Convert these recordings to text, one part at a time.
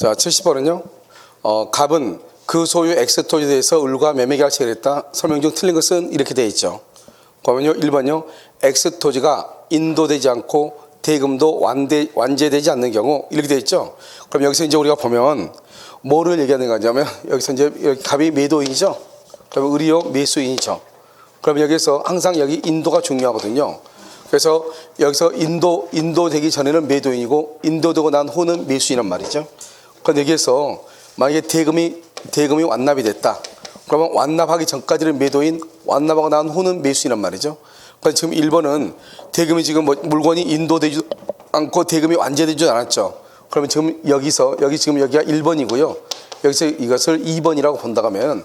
자, 70번은요. 갑은 그 소유 X토지에 대해서 을과 매매 계약식을 했다. 설명 중 틀린 것은 이렇게 되어 있죠. 그러면요. 1번요. X토지가 인도되지 않고 대금도 완제되지 않는 경우 이렇게 되어 있죠. 그럼 여기서 이제 우리가 보면 뭐를 얘기하는 거냐면 여기서 이제 여기 갑이 매도인이죠. 그러면 을이요 매수인이죠. 그러면 여기서 항상 여기 인도가 중요하거든요. 그래서 여기서 인도 되기 전에는 매도인이고 인도되고 난 후는 매수인이란 말이죠. 그런데 여기에서 만약에 대금이 완납이 됐다. 그러면 완납하기 전까지는 매도인, 완납하고 난 후는 매수인이란 말이죠. 그래서 지금 1번은 대금이 지금 물건이 인도되지 않고 대금이 완제되지 않았죠. 그러면 지금 여기가 1번이고요. 여기서 이것을 2번이라고 본다고 하면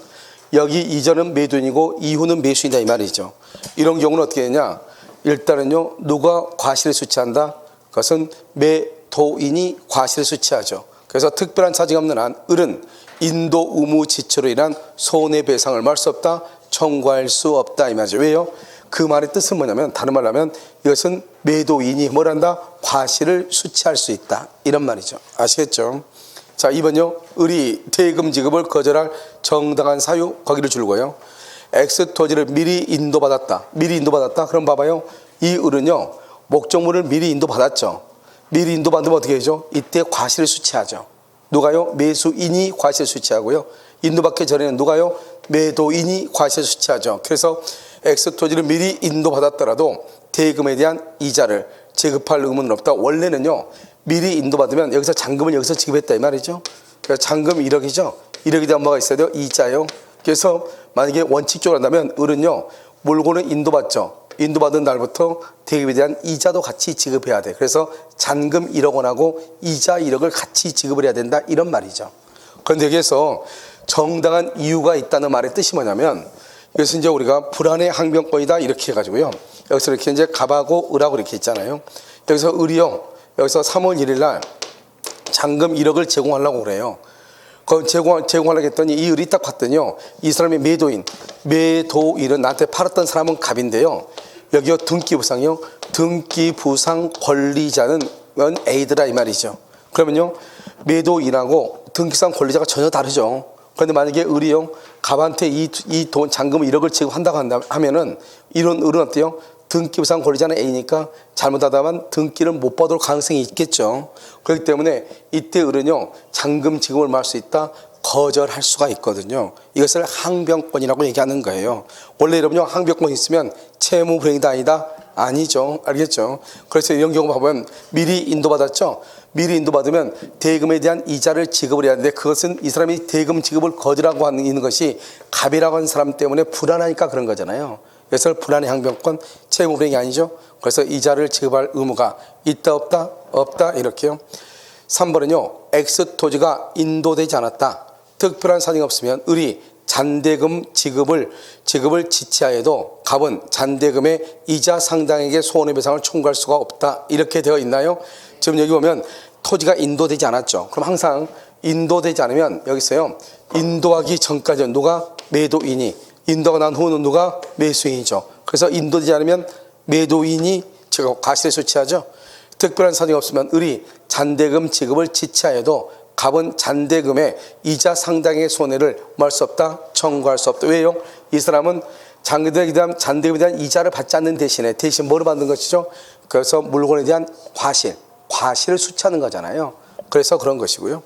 여기 이전은 매도인이고 이후는 매수인이다 이 말이죠. 이런 경우는 어떻게 되냐? 일단은요, 누가 과실을 수취한다? 그것은 매도인이 과실을 수취하죠. 그래서 특별한 사정이 없는 한 을은 인도 의무 지체로 인한 손해배상을 할 수 없다, 청구할 수 없다 이 말이죠. 왜요? 그 말의 뜻은 뭐냐면 다른 말로 하면 이것은 매도인이 뭘 한다? 과실을 수취할 수 있다 이런 말이죠. 아시겠죠? 자, 2번요. 을이 대금 지급을 거절할 정당한 사유 거기를 줄고요. X토지를 미리 인도받았다. 그럼 봐봐요. 이 을은요. 목적물을 미리 인도받았죠. 미리 인도받으면 어떻게 하죠? 이때 과실을 수취하죠. 누가요? 매수인이 과실을 수취하고요. 인도받기 전에는 누가요? 매도인이 과실을 수취하죠. 그래서 X토지를 미리 인도받았더라도 대금에 대한 이자를 지급할 의무는 없다. 원래는요. 미리 인도받으면 여기서 잔금을 여기서 지급했다 이 말이죠. 그래서 잔금 1억이죠. 1억에 대한 뭐가 있어야 돼요? 이자요. 그래서 만약에 원칙적으로 한다면 을은요. 물건을 인도받죠. 인도받은 날부터 대금에 대한 이자도 같이 지급해야 돼. 그래서 잔금 1억 원하고 이자 1억을 같이 지급을 해야 된다 이런 말이죠. 그런데 여기에서 정당한 이유가 있다는 말의 뜻이 뭐냐면 이것은 이제 우리가 불안의 항변권이다 이렇게 해가지고요. 여기서 이렇게 이제 갑하고 을하고 이렇게 있잖아요. 여기서 을이요. 여기서 3월 1일 날 잔금 1억을 제공하려고 그래요. 그럼 제공하려고 했더니 이 을이 딱 봤더니요. 이 사람이 매도인은 나한테 팔았던 사람은 갑인데요. 여기요 등기부상이요. 등기부상 권리자는 A더라 이 말이죠. 그러면요. 매도인하고 등기부상 권리자가 전혀 다르죠. 그런데 만약에 을이요. 갑한테 이 돈 잔금 1억을 지급한다고 하면은 이런 을은 어때요? 등기부상 권리자는 A니까 잘못하다만 등기를 못 받을 가능성이 있겠죠. 그렇기 때문에 이때 을은요. 잔금 지급을 할 수 있다. 거절할 수가 있거든요. 이것을 항변권이라고 얘기하는 거예요. 원래 여러분요. 항변권이 있으면 채무 불이행이다 아니다? 아니죠. 알겠죠? 그래서 이런 경우 보면 미리 인도받았죠. 미리 인도받으면 대금에 대한 이자를 지급을 해야 하는데 그것은 이 사람이 대금 지급을 거절하고 있는 것이 갑이라고 하는 사람 때문에 불안하니까 그런 거잖아요. 그래서 불안의 항변권, 채무 불이행이 아니죠. 그래서 이자를 지급할 의무가 있다 없다? 없다 이렇게요. 3번은요. X토지가 인도되지 않았다. 특별한 사정이 없으면 을이 잔대금 지급을 지체하여도 갑은 잔대금의 이자 상당에게 손해배상을 청구할 수가 없다. 이렇게 되어 있나요? 지금 여기 보면 토지가 인도되지 않았죠. 그럼 항상 인도되지 않으면 여기 있어요. 인도하기 전까지는 누가? 매도인이. 인도가 난 후는 누가? 매수인이죠. 그래서 인도되지 않으면 매도인이 과실을 수취하죠. 특별한 사정이 없으면 을이 잔대금 지급을 지체하여도 갑은 잔대금의 이자 상당의 손해를 할 수 없다? 청구할 수 없다. 왜요? 이 사람은 잔대금에 대한 이자를 받지 않는 대신 뭐를 받는 것이죠? 그래서 물건에 대한 과실을 수취하는 거잖아요. 그래서 그런 것이고요.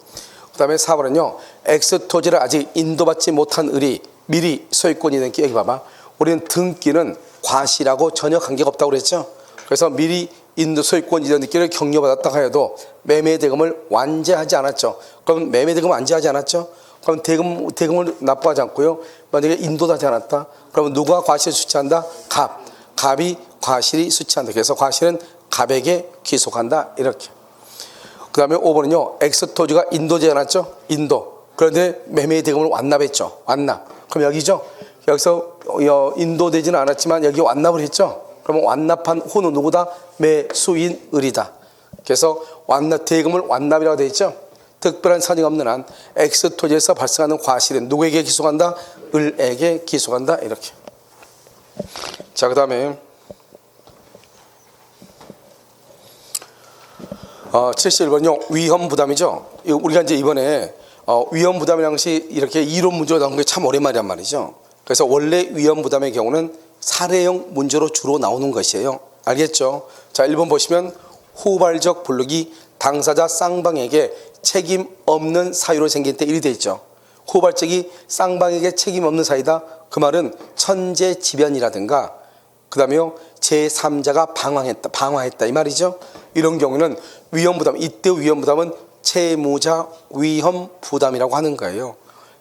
그 다음에 4번은요. X토지를 아직 인도받지 못한 을이 미리 소유권이 된 여기 봐봐. 우리는 등기는 과실하고 전혀 관계가 없다고 그랬죠. 그래서 미리 소유권 이전 등기를 격려받았다고 해도 매매대금을 완제하지 않았죠. 그럼 매매대금을 완제하지 않았죠. 그럼 대금을 납부하지 않고요. 만약에 인도하지 않았다. 그러면 누가 과실을 수취한다? 갑이 과실이 수취한다. 그래서 과실은 갑에게 귀속한다. 이렇게. 그 다음에 5번은요. X토지가 인도되지 않았죠. 그런데 매매대금을 완납했죠. 그럼 여기죠. 여기서 인도되지는 않았지만 여기 완납을 했죠. 그러면 완납한 후는 누구다? 매수인 을이다. 그래서 대금을 완납이라고 되어 있죠. 특별한 사정이 없는 한 X토지에서 발생하는 과실은 누구에게 기속한다? 을에게 기속한다. 이렇게. 자, 그 다음에 71번요. 위험 부담이죠. 우리가 이제 이번에 위험부담이라는 것이 이렇게 이론 문제로 나온 게 참 오랜만이란 말이죠. 그래서 원래 위험부담의 경우는 사례형 문제로 주로 나오는 것이에요. 알겠죠? 자, 1번 보시면 후발적 불능이 당사자 쌍방에게 책임 없는 사유로 생긴 때 1이 돼 있죠. 후발적이 쌍방에게 책임 없는 사유다. 그 말은 천재지변이라든가 그 다음에요 제3자가 방화했다 이 말이죠. 이런 경우는 위험부담, 이때 위험부담은 채무자 위험부담이라고 하는 거예요.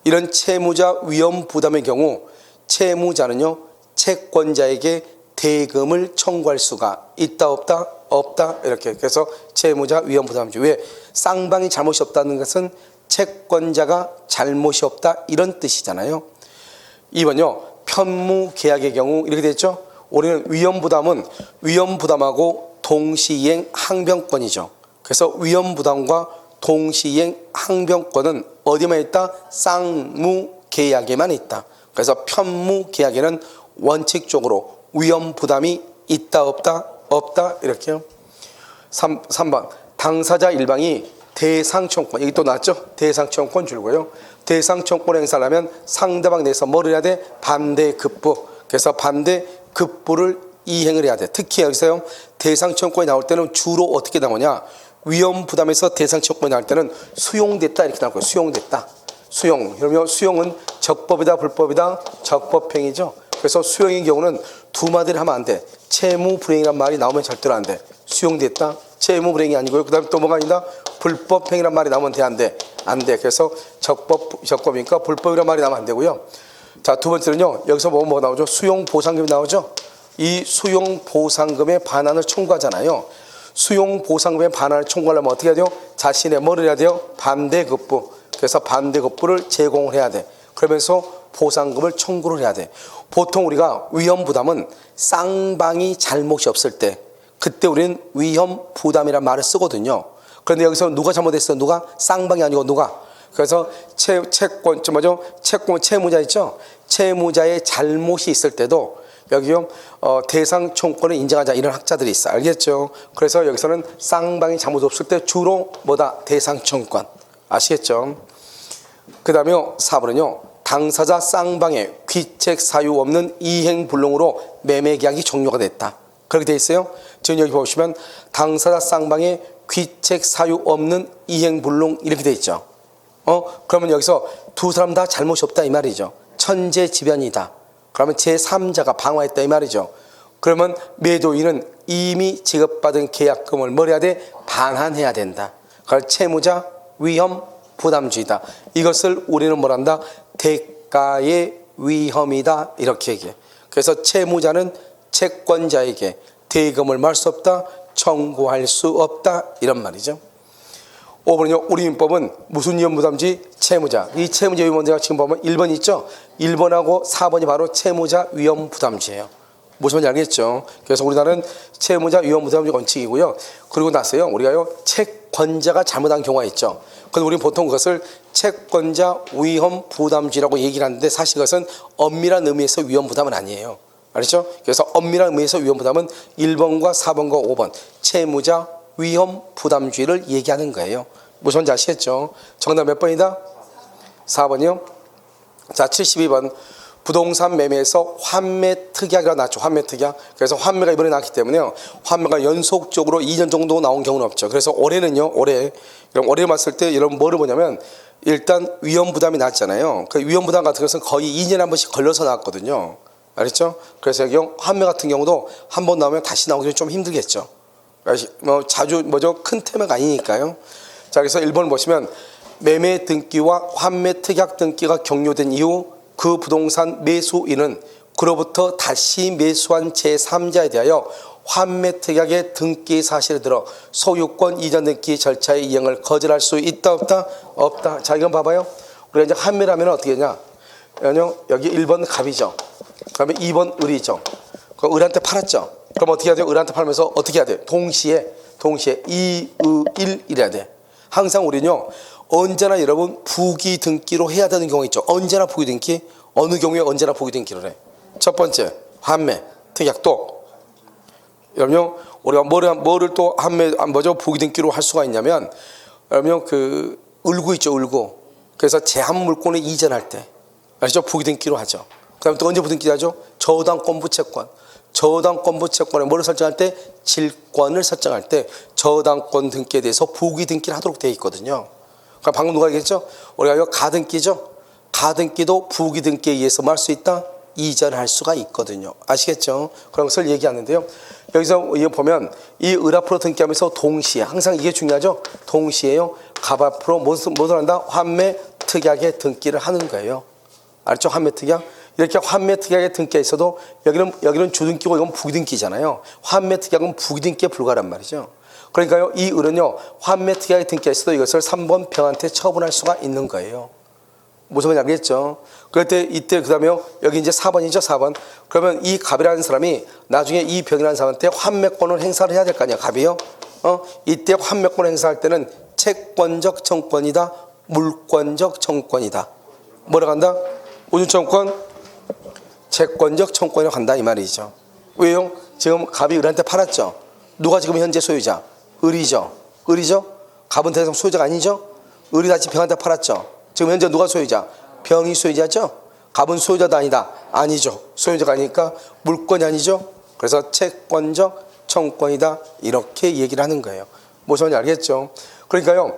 이런 채무자 위험부담의 경우 채무자는요 채권자에게 대금을 청구할 수가 있다 없다? 없다 이렇게. 그래서 채무자 위험부담이죠. 왜? 쌍방이 잘못이 없다는 것은 채권자가 잘못이 없다 이런 뜻이잖아요. 2번요 편무계약의 경우 이렇게 됐죠. 우리는 위험부담은 위험부담하고 동시이행 항변권이죠. 그래서 위험부담과 동시이행 항변권은 어디만 있다? 쌍무계약에만 있다. 그래서 편무계약에는 원칙적으로 위험부담이 있다 없다? 없다 이렇게요. 3번 당사자 일방이 대상청권, 여기 또 나왔죠? 대상청권 줄고요. 대상청권 행사를 하면 상대방 내에서 뭘 해야 돼? 반대급부. 그래서 반대급부를 이행을 해야 돼. 특히 여기서요 대상청권이 나올 때는 주로 어떻게 나오냐? 위험부담에서 대상청권이 나올 때는 수용됐다 이렇게 나올 거예요. 수용됐다. 수용. 그러면 수용은 적법이다 불법이다? 적법행위죠. 그래서 수용의 경우는 두 마디를 하면 안 돼. 채무불이행이란 말이 나오면 절대로 안 돼. 수용됐다. 채무불이행이 아니고요. 그 다음에 또 뭐가 아니다? 불법행위란 말이 나오면 돼? 안 돼? 안 돼. 그래서 적법이니까 불법이란 말이 나오면 안 되고요. 자, 두 번째는요. 여기서 뭐가 나오죠? 수용보상금이 나오죠. 이 수용보상금의 반환을 청구하잖아요. 수용보상금의 반환을 청구하려면 어떻게 해야 돼요? 자신의 뭐를 해야 돼요? 반대급부. 그래서 반대급부를 제공을 해야 돼. 그러면서 보상금을 청구를 해야 돼. 보통 우리가 위험부담은 쌍방이 잘못이 없을 때 그때 우리는 위험부담이라는 말을 쓰거든요. 그런데 여기서 누가 잘못했어? 누가? 쌍방이 아니고 누가? 그래서 채무자 있죠? 채무자의 잘못이 있을 때도 여기요 대상 청구권을 인정하자 이런 학자들이 있어. 알겠죠? 그래서 여기서는 쌍방이 잘못 없을 때 주로 뭐다? 대상 청구권. 아시겠죠? 그 다음에 4번은요 당사자 쌍방의 귀책 사유 없는 이행불능으로 매매계약이 종료가 됐다. 그렇게 돼 있어요. 지금 여기 보시면 당사자 쌍방의 귀책 사유 없는 이행불능 이렇게 돼 있죠. 그러면 여기서 두 사람 다 잘못이 없다 이 말이죠. 천재지변이다. 그러면 제3자가 방화했다 이 말이죠. 그러면 매도인은 이미 지급받은 계약금을 뭘 해야 돼? 반환해야 된다. 그걸 채무자 위험 부담주의다. 이것을 우리는 뭐란다? 대가의 위험이다 이렇게 얘기해. 그래서 채무자는 채권자에게 대금을 말 수 없다, 청구할 수 없다 이런 말이죠. 5번은요 우리 민법은 무슨 위험부담주의? 채무자. 이 채무자 위험부담주의가 지금 보면 1번 있죠. 1번하고 4번이 바로 채무자 위험부담주의예요. 무슨 말인지 알겠죠? 그래서 우리나라는 채무자 위험부담주의 원칙이고요. 그리고 나서요 우리가요 채권자가 잘못한 경우가 있죠. 그래서 우리는 보통 그것을 채권자 위험부담주의라고 얘기를 하는데 사실 그것은 엄밀한 의미에서 위험부담은 아니에요. 알겠죠? 그래서 엄밀한 의미에서 위험부담은 1번과 4번과 5번 채무자 위험부담주의를 얘기하는 거예요. 무슨 말인지 아시겠죠? 정답 몇 번이다? 4번이요. 자, 72번 부동산 매매에서 환매특약이라고 나왔죠. 환매특약. 그래서 환매가 이번에 나왔기 때문에요. 환매가 연속적으로 2년 정도 나온 경우는 없죠. 그래서 올해는요. 올해 봤을 때 여러분 뭐를 보냐면 일단 위험부담이 나왔잖아요. 그 위험부담 같은 것은 거의 2년에 한 번씩 걸려서 나왔거든요. 알겠죠? 그래서 여기 환매 같은 경우도 한 번 나오면 다시 나오기 좀 힘들겠죠. 뭐 자주 큰 테마가 아니니까요. 자, 그래서 1번을 보시면 매매 등기와 환매 특약 등기가 격려된 이후 그 부동산 매수인은 그로부터 다시 매수한 제3자에 대하여 환매 특약의 등기 사실을 들어 소유권 이전 등기 절차의 이행을 거절할 수 있다 없다? 없다. 자, 이건 봐봐요. 우리가 이제 환매라면 어떻게 하냐? 여기 1번 갑이죠. 그다음에 2번 을이죠. 그 을한테 팔았죠. 그럼 어떻게 해야 돼요? 을한테 팔면서 어떻게 해야 돼? 동시에 2, 1 이래야 돼. 항상 우리는요 언제나 여러분 부기 등기로 해야 되는 경우가 있죠. 언제나 부기 등기. 어느 경우에 언제나 부기 등기를 해. 첫 번째 환매 특약. 또 여러분 우리가 뭐를 또 부기 등기로 할 수가 있냐면 여러분 을구 있죠, 을구. 그래서 제한 물권을 이전할 때, 아시죠? 부기등기로 하죠. 그 다음에 또 언제 부등기 하죠? 저당권 부채권. 저당권 부채권에 뭐를 설정할 때? 질권을 설정할 때 저당권 등기에 대해서 부기등기를 하도록 되어 있거든요. 그러니까 방금 누가 얘기했죠? 우리가 이거 가등기죠? 가등기도 부기등기에 의해서 뭐 할 수 있다? 이전할 수가 있거든요. 아시겠죠? 그런 것을 얘기하는데요. 여기서 이거 보면 이 을 앞으로 등기하면서 동시에, 항상 이게 중요하죠? 동시에요. 갑 앞으로 뭐를 한다? 환매 특약에 등기를 하는 거예요. 알죠? 환매 특약. 이렇게 환매 특약에 등기가 있어도 여기는 주등기고 이건 부기등기잖아요. 환매 특약은 부기등기에 불과한 말이죠. 그러니까요, 이 을은요, 환매 특약에 등기가 있어도 이것을 3번 병한테 처분할 수가 있는 거예요. 무슨 말인지 알겠죠? 그럴 때 이때 그다음에요, 여기 이제 4번이죠, 4번. 그러면 이 갑이라는 사람이 나중에 이 병이라는 사람한테 환매권을 행사를 해야 될 거 아니야, 갑이요? 이때 환매권을 행사할 때는 채권적 청권이다, 물권적 청권이다. 뭐라고 한다? 우주청권, 채권적 청권이라고 한다, 이 말이죠. 왜요? 지금 갑이 을한테 팔았죠. 누가 지금 현재 소유자? 을이죠. 을이죠? 갑은 더 이상 소유자가 아니죠? 을이 다시 병한테 팔았죠. 지금 현재 누가 소유자? 병이 소유자죠? 갑은 소유자도 아니다. 아니죠. 소유자가 아니니까 물권이 아니죠. 그래서 채권적 청권이다. 이렇게 얘기를 하는 거예요. 무슨 말인지 알겠죠? 그러니까요,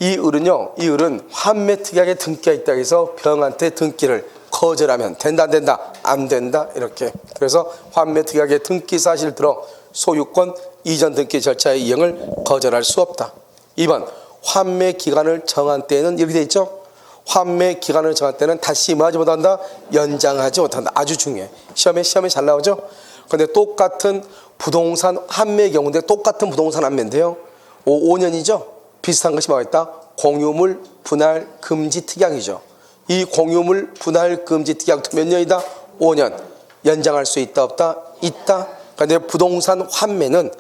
이 을은 환매 특약에 등기가 있다고 해서 병한테 등기를 거절하면 된다, 안 된다? 안 된다. 이렇게. 그래서 환매 특약의 등기 사실을 들어 소유권 이전 등기 절차의 이행을 거절할 수 없다. 2번, 환매 기간을 정한 때에는 이렇게 돼 있죠? 환매 기간을 정할 때는 다시 뭐하지 못한다? 연장하지 못한다. 아주 중요해. 시험에 잘 나오죠? 근데 똑같은 부동산 환매의 경우인데 똑같은 부동산 환매인데요. 5년이죠? 비슷한 것이 뭐가 있다? 공유물 분할 금지 특약이죠. 이 공유물 분할 금지 특약도 몇 년이다? 5년. 연장할 수 있다, 없다? 있다. 근데 부동산 환매는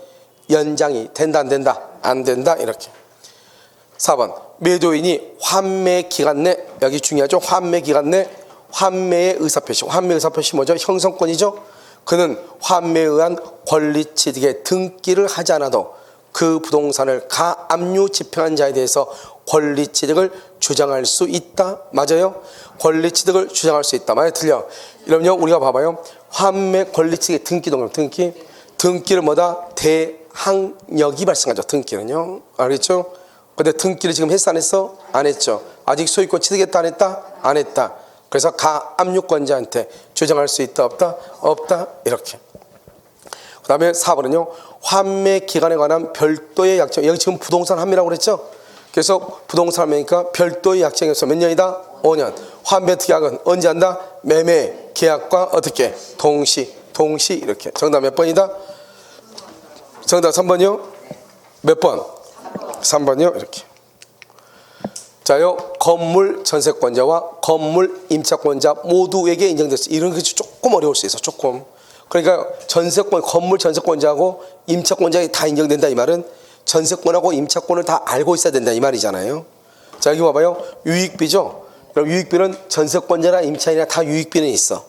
연장이 된다, 안 된다? 안 된다. 이렇게. 4번, 매도인이 환매 기간 내, 여기 중요하죠? 환매 기간 내 환매의 의사표시. 환매 의사표시 뭐죠? 형성권이죠? 그는 환매에 의한 권리취득의 등기를 하지 않아도 그 부동산을 가압류 집행한 자에 대해서 권리취득을 주장할 수 있다. 맞아요? 권리취득을 주장할 수 있다. 만약 틀려. 이러면 우리가 봐봐요. 환매 권리취득의 등기를 뭐다? 대항력이 발생하죠. 등기는요. 알겠죠? 근데 등기를 지금 했어, 안 했어? 안 했죠. 아직 소유권 취득했다, 안 했다? 안 했다. 그래서 가압류권자한테 주장할 수 있다, 없다? 없다. 이렇게. 그 다음에 4번은요, 환매 기간에 관한 별도의 약정. 여기 지금 부동산 환매라고 그랬죠? 그래서 부동산 환매니까 별도의 약정에서 몇 년이다? 5년. 환매 특약은 언제 한다? 매매 계약과 어떻게? 동시 이렇게. 정답 몇 번이다? 정답 3번이요? 몇 번? 3번이요? 이렇게. 자요, 건물 전세권자와 건물 임차권자 모두에게 인정됐어요. 이런 것이 조금 어려울 수 있어, 조금. 그러니까 건물 전세권자하고 임차권자가 다 인정된다, 이 말은 전세권하고 임차권을 다 알고 있어야 된다, 이 말이잖아요. 자, 여기 봐봐요. 유익비죠. 그럼 유익비는 전세권자나 임차인이나 다 유익비는 있어.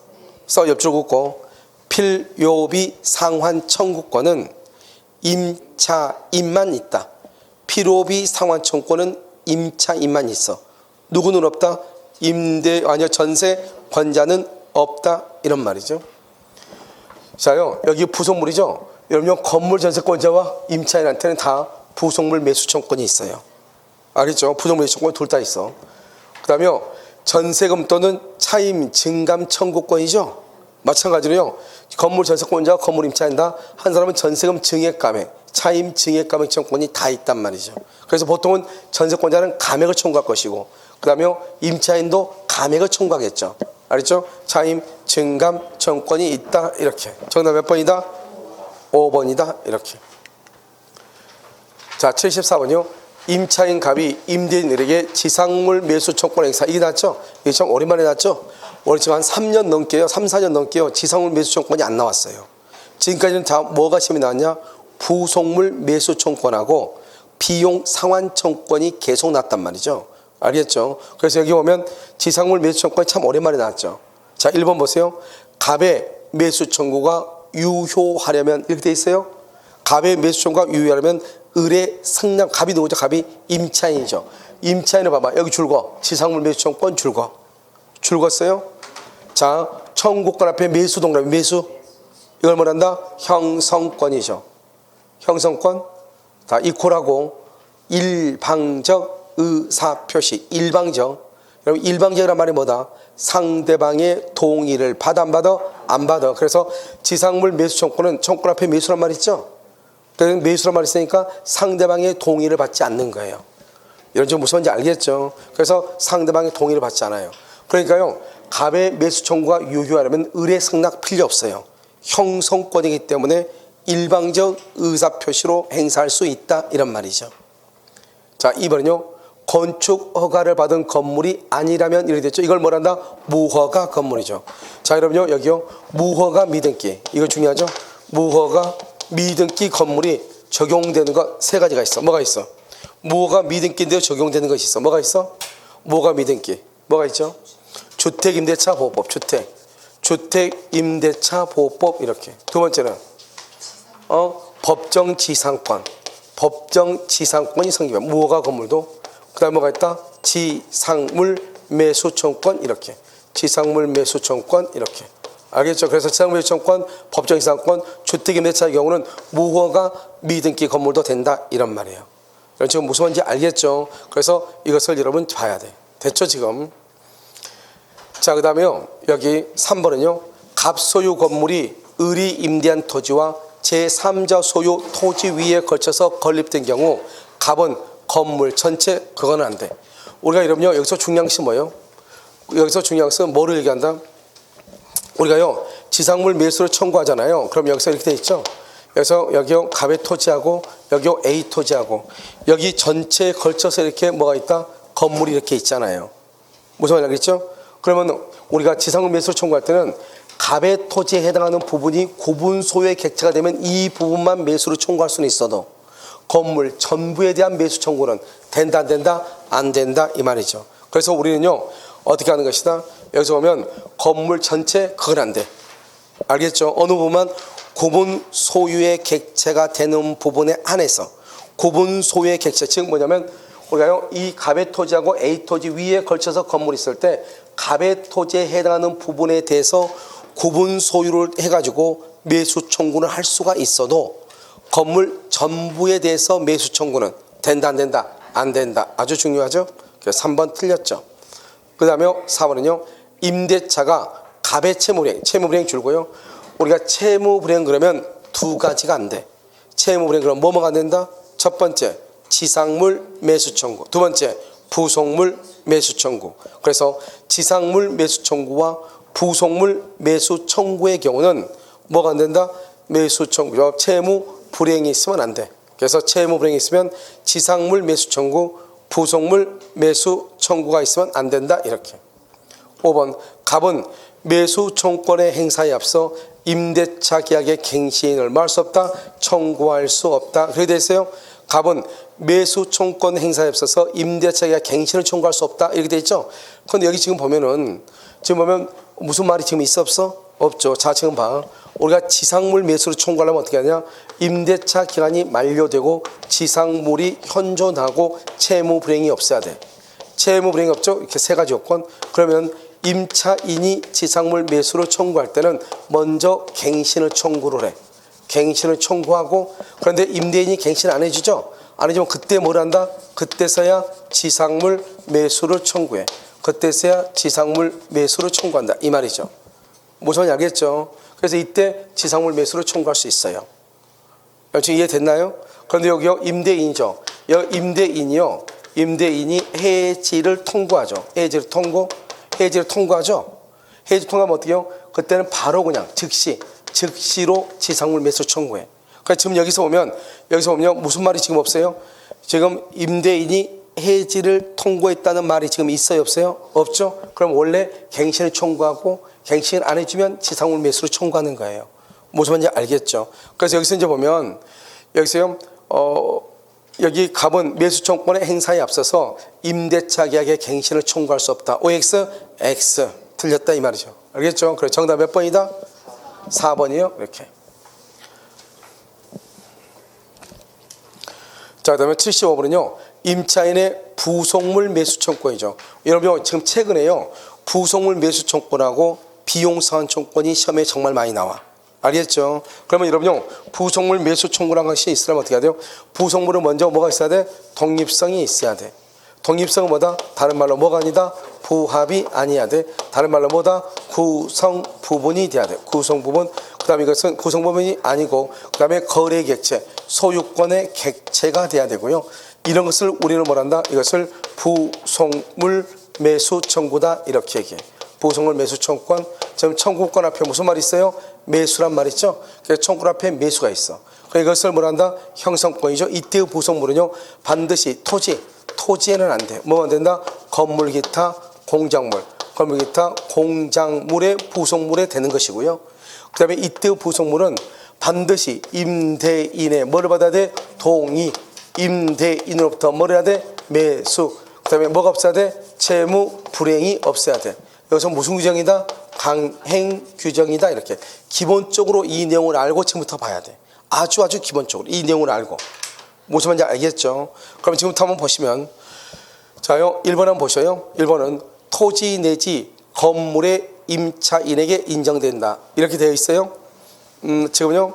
그래서 옆줄 긋고, 필요비 상환 청구권은 임차인만 있다. 필요비 상환 청구권은 임차인만 있어. 누구는 없다? 전세권자는 없다. 이런 말이죠. 자요, 여기 부속물이죠. 여러분, 건물 전세권자와 임차인한테는 다 부속물 매수 청구권이 있어요. 알겠죠? 부속물 매수 청구권 둘 다 있어. 그 다음에 전세금 또는 차임 증감 청구권이죠. 마찬가지로요, 건물 전세권자와 건물 임차인 다 한 사람은 전세금 증액 감액, 차임 증액 감액 청구권이 다 있단 말이죠. 그래서 보통은 전세권자는 감액을 청구할 것이고, 그 다음에 임차인도 감액을 청구하겠죠. 알겠죠? 차임 증감 청구권이 있다. 이렇게. 정답 몇 번이다? 5번이다. 이렇게. 자, 74번이요. 임차인 갑이 임대인에게 지상물 매수 청구권 행사. 이게 났죠? 이게 참 오랜만에 났죠? 오늘 지금 한 3년 넘게요. 3, 4년 넘게요. 지상물 매수 청구권이 안 나왔어요. 지금까지는 다 뭐가 시험에 나왔냐? 부속물 매수 청구권하고 비용 상환 청구권이 계속 났단 말이죠. 알겠죠? 그래서 여기 보면 지상물 매수 청구권이 참 오랜만에 나왔죠. 자, 1번 보세요. 갑의 매수 청구가 유효하려면 이렇게 돼 있어요. 갑의 매수 청구가 유효하려면 을의 승낙, 갑이 누구죠? 갑이 임차인이죠. 임차인을 봐봐. 여기 줄거. 지상물 매수청권 줄거. 줄었어요? 자, 청구권 앞에 매수 동그라미 매수. 이걸 뭐란다? 형성권이죠. 형성권. 다 이콜하고 일방적 의사표시. 일방적. 여러분 일방적이란 말이 뭐다? 상대방의 동의를 받아 안 받아? 안 받아. 그래서 지상물 매수청구는 청구권 앞에 매수란 말 있죠? 그래서 매수란 말 있으니까 상대방의 동의를 받지 않는 거예요. 이런 점 무슨 말인지 알겠죠? 그래서 상대방의 동의를 받지 않아요. 그러니까요, 갑의 매수 청구가 유효하려면 의뢰 승낙 필요 없어요. 형성권이기 때문에 일방적 의사표시로 행사할 수 있다 이런 말이죠. 자, 2번은요. 건축 허가를 받은 건물이 아니라면 이렇게 됐죠. 이걸 뭐란다? 무허가 건물이죠. 자, 여러분요, 여기요. 무허가 미등기. 이거 중요하죠? 무허가 미등기 건물이 적용되는 거 세 가지가 있어. 뭐가 있어? 무허가 미등기인데 적용되는 것이 있어. 뭐가 있어? 무허가 미등기. 뭐가 있죠? 주택임대차 보호법. 주택임대차 보호법 이렇게. 두 번째는 법정지상권. 법정지상권이 생기면 무허가 건물도. 그 다음에 뭐가 있다? 지상물 매수청권 이렇게. 지상물 매수청권 이렇게. 알겠죠? 그래서 지상물 매수청권, 법정지상권, 주택임대차의 경우는 무허가 미등기 건물도 된다 이런 말이에요. 지금 무슨 말인지 알겠죠? 그래서 이것을 여러분 봐야 돼. 됐죠 지금? 자, 그 다음에요. 여기 3번은요. 갑소유 건물이 을이 임대한 토지와 제3자 소유 토지 위에 걸쳐서 건립된 경우 갑은 건물 전체 그거는 안 돼. 우리가 여러분요 여기서 중요한 것이 뭐예요? 여기서 중요한 것은 뭐를 얘기한다? 우리가요 지상물 매수를 청구하잖아요. 그럼 여기서 이렇게 돼 있죠. 여기서 여기요 갑의 토지하고 여기요 A 토지하고 여기 전체에 걸쳐서 이렇게 뭐가 있다? 건물이 이렇게 있잖아요. 무슨 말인지 알겠죠? 그러면 우리가 지상물 매수를 청구할 때는 갑의 토지에 해당하는 부분이 구분 소유의 객체가 되면 이 부분만 매수를 청구할 수는 있어도 건물 전부에 대한 매수 청구는 된다 안 된다? 안 된다 이 말이죠. 그래서 우리는요 어떻게 하는 것이다? 여기서 보면 건물 전체 그건 안 돼. 알겠죠? 어느 부분만 구분 소유의 객체가 되는 부분에 한해서 구분 소유의 객체 즉 뭐냐면 우리가요 이 갑의 토지하고 A 토지 위에 걸쳐서 건물이 있을 때 갑의 토지에 해당하는 부분에 대해서 구분 소유를 해가지고 매수 청구를 할 수가 있어도 건물 전부에 대해서 매수 청구는 된다 안 된다? 안 된다. 아주 중요하죠? 그래서 3번 틀렸죠. 그 다음에 4번은요. 임대차가 갑의 채무불이행. 채무불이행 줄고요. 우리가 채무불이행 그러면 두 가지가 안 돼. 채무불이행 그러면 뭐뭐가 안 된다? 첫 번째 지상물 매수 청구. 두 번째 부속물 매수 청구. 그래서 지상물 매수 청구와 부속물 매수 청구의 경우는 뭐가 안 된다? 매수 청구. 채무 불이행이 있으면 안 돼. 그래서 채무 불이행이 있으면 지상물 매수 청구, 부속물 매수 청구가 있으면 안 된다. 이렇게. 5번 갑은 매수 청구권의 행사에 앞서 임대차 계약의 갱신을 말 수 없다. 청구할 수 없다. 그렇게 돼 있어요. 갑은 매수 청구권 행사에 앞서서 임대차 계약 갱신을 청구할 수 없다. 이렇게 돼 있죠. 그런데 여기 지금 보면 무슨 말이 지금 있어 없어? 없죠. 자, 지금 봐. 우리가 지상물 매수를 청구하려면 어떻게 하냐? 임대차 기간이 만료되고 지상물이 현존하고 채무 불이행이 없어야 돼. 채무 불이행이 없죠? 이렇게 세 가지 요건. 그러면 임차인이 지상물 매수를 청구할 때는 먼저 갱신을 청구를 해. 갱신을 청구하고 그런데 임대인이 갱신 안 해주죠? 안 해주면 그때 뭘 한다? 그때서야 지상물 매수를 청구해. 그때서야 지상물 매수를 청구한다. 이 말이죠. 무슨 말인지 알겠죠? 그래서 이때 지상물 매수를 청구할 수 있어요. 지금 이해됐나요? 그런데 여기요 임대인이죠. 여기 임대인이 해지를 통고하죠. 해지를 통고하죠. 해지 통고하면 어떻게 해요? 그때는 바로 그냥 즉시로 지상물 매수 청구해. 그러니까 지금 여기서 보면 무슨 말이 지금 없어요? 지금 임대인이 해지를 통고했다는 말이 지금 있어요 없어요? 없죠? 그럼 원래 갱신을 청구하고 갱신을 안 해주면 지상물 매수를 청구하는 거예요. 무슨 말인지 알겠죠? 그래서 여기서 이제 보면 여기서요 여기 갑은 매수 청구권의 행사에 앞서서 임대차 계약의 갱신을 청구할 수 없다. OX, X 틀렸다 이 말이죠. 알겠죠? 그래 정답 몇 번이다? 4번이요. 이렇게. 자, 그다음에 75번은요. 임차인의 부속물 매수 청구권이죠. 여러분 지금 최근에요. 부속물 매수 청구권하고 비용 상환 청구권이 시험에 정말 많이 나와. 알겠죠? 그러면 여러분요, 부속물 매수 청구라는 것이 있으려면 어떻게 해야 돼요? 부속물은 먼저 뭐가 있어야 돼? 독립성이 있어야 돼. 독립성은 뭐다? 다른 말로 뭐가 아니다? 부합이 아니어야 돼. 다른 말로 뭐다? 구성 부분이 돼야 돼. 구성 부분. 그 다음에 이것은 구성 부분이 아니고, 그 다음에 거래 객체, 소유권의 객체가 돼야 되고요. 이런 것을 우리는 뭐란다? 이것을 부속물 매수 청구다. 이렇게 얘기해. 부속물 매수 청구권. 지금 청구권 앞에 무슨 말이 있어요? 매수란 말 있죠? 그래서 청구 앞에 매수가 있어. 이것을 뭐란다? 형성권이죠. 이때의 부속물은요, 반드시 토지에는 안 돼. 뭐만 된다? 건물 기타 공작물, 건물 기타 공작물의 부속물에 되는 것이고요. 그 다음에 이때의 부속물은 반드시 임대인의 뭐를 받아야 돼? 동의. 임대인으로부터 뭐를 해야 돼? 매수. 그 다음에 뭐가 없어야 돼? 채무 불이행이 없어야 돼. 여기서 무슨 규정이다? 강행 규정이다. 이렇게 기본적으로 이 내용을 알고 지금부터 봐야 돼. 아주 기본적으로 이 내용을 알고 무슨 말인지 알겠죠? 그럼 지금부터 한번 보시면, 자요, 1번 한번 보셔요. 1번은 토지 내지 건물의 임차인에게 인정된다. 이렇게 되어 있어요. 지금요,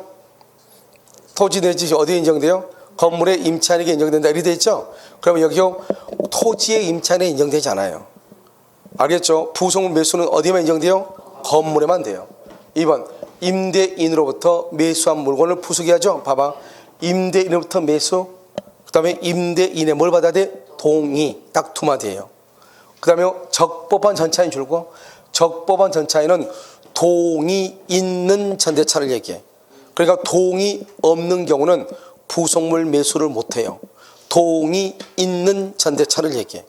토지 내지 어디에 인정돼요? 건물의 임차인에게 인정된다. 이렇게 되어 있죠? 그러면 여기요, 토지의 임차인에 인정되지 않아요. 알겠죠? 부속물 매수는 어디에만 인정돼요? 건물에만 돼요. 2번, 임대인으로부터 매수한 물건을 부수게 하죠. 봐봐. 임대인으로부터 매수, 그 다음에 임대인의 뭘 받아야 돼? 동의. 딱 두 마디예요. 그 다음에 적법한 전차인 줄고, 적법한 전차인은 동의 있는 전대차를 얘기해. 그러니까 동의 없는 경우는 부속물 매수를 못해요. 동의 있는 전대차를 얘기해.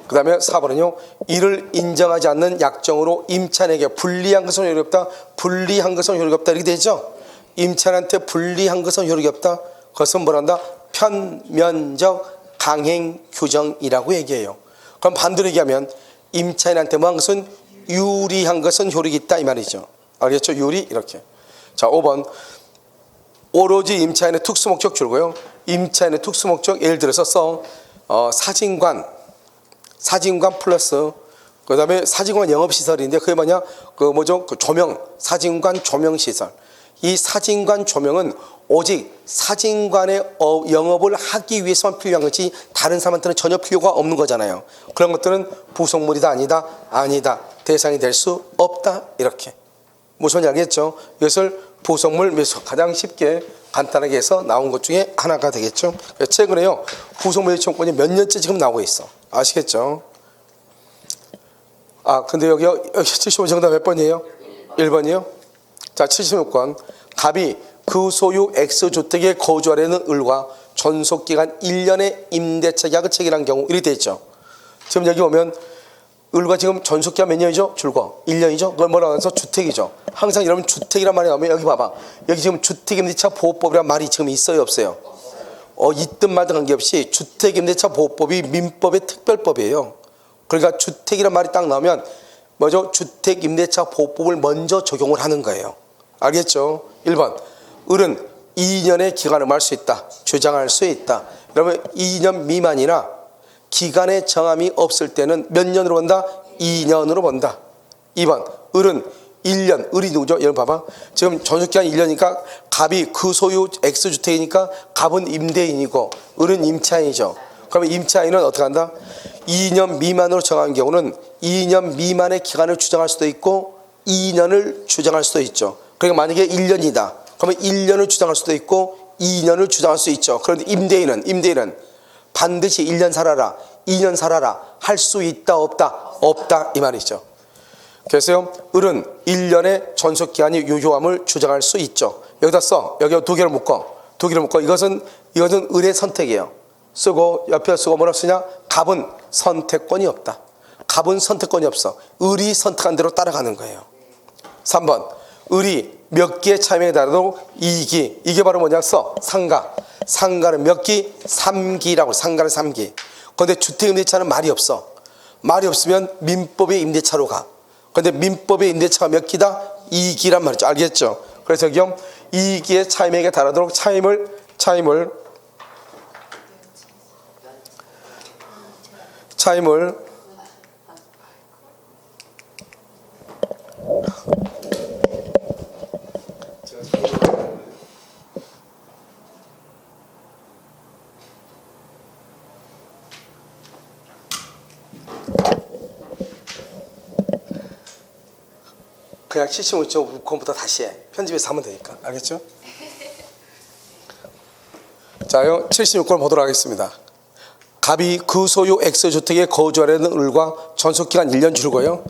그 다음에 4번은요, 이를 인정하지 않는 약정으로 임차인에게 불리한 것은 효력이 없다. 불리한 것은 효력이 없다. 이렇게 되죠. 임차인한테 불리한 것은 효력이 없다. 그것은 뭐란다? 편면적 강행 규정이라고 얘기해요. 그럼 반대로 얘기하면 임차인한테 뭐한 것은 유리한 것은 효력이 있다. 이 말이죠. 알겠죠? 유리 이렇게. 자, 5번. 오로지 임차인의 특수목적 줄고요. 임차인의 특수목적, 예를 들어서 사진관 플러스, 그 다음에 사진관 영업시설인데 그게 뭐냐? 그 조명, 사진관 조명시설. 이 사진관 조명은 오직 사진관의 영업을 하기 위해서만 필요한 거지 다른 사람한테는 전혀 필요가 없는 거잖아요. 그런 것들은 부속물이다. 아니다. 대상이 될 수 없다. 이렇게. 무슨 말인지 알겠죠? 이것을 부속물 매수, 가장 쉽게 간단하게 해서 나온 것 중에 하나가 되겠죠. 최근에요, 부속물 매수 청구권이 몇 년째 지금 나오고 있어. 아시겠죠? 근데 여기 75 정답 몇 번이에요? 1번이요? 자, 76번. 갑이 그 소유 X주택에 거주하려는 을과 존속기간 1년의 임대차 계약을 체결한 경우, 이렇게 되어 있죠. 지금 여기 보면 을과 지금 존속기간 몇 년이죠? 줄거 1년이죠. 그걸 뭐라고 해서 주택이죠. 항상 여러분 주택이란 말이 나오면 여기 봐봐. 여기 지금 주택임대차 보호법이란 말이 지금 있어요, 없어요? 있든 말든 관계없이 주택임대차 보호법이 민법의 특별법이에요. 그러니까 주택이란 말이 딱 나오면 뭐죠? 주택임대차 보호법을 먼저 적용을 하는 거예요. 알겠죠? 1번. 을은 2년의 기간을 말 수 있다. 주장할 수 있다. 그러면 2년 미만이나 기간의 정함이 없을 때는 몇 년으로 본다? 2년으로 본다. 2번. 을은 1년. 을이 누구죠? 여러분 봐봐. 지금 존속기간 1년이니까 갑이 그 소유 X주택이니까 갑은 임대인이고 을은 임차인이죠. 그러면 임차인은 어떻게 한다? 2년 미만으로 정한 경우는 2년 미만의 기간을 주장할 수도 있고 2년을 주장할 수도 있죠. 그러니까 만약에 1년이다. 그러면 1년을 주장할 수도 있고 2년을 주장할 수 있죠. 그런데 임대인은 반드시 1년 살아라, 2년 살아라 할 수 있다, 없다 이 말이죠. 그래서요, 을은 1년의 존속기한이 유효함을 주장할 수 있죠. 여기다 써. 여기 두 개를 묶어. 이것은 을의 선택이에요. 쓰고 옆에 쓰고 뭐라 쓰냐? 갑은 선택권이 없다. 갑은 선택권이 없어. 을이 선택한 대로 따라가는 거예요. 3번. 을이 몇 기의 차임에 따라도 2기. 이게 바로 뭐냐? 써. 상가는 몇 기? 3기라고. 상가는 3기. 그런데 주택임대차는 말이 없어. 말이 없으면 민법의 임대차로 가. 그런데 민법의 임대차가 몇 기다? 2기란 말이죠. 알겠죠? 그래서 여기 2기의 차임에게 달하도록 차임을 차임을 그냥 75.5컴부터 다시 해. 편집해서 하면 되니까. 알겠죠? 자요, 76권 보도록 하겠습니다. 갑이 그 소유 X주택에 거주하려는 을과 전속기간 1년 줄고요.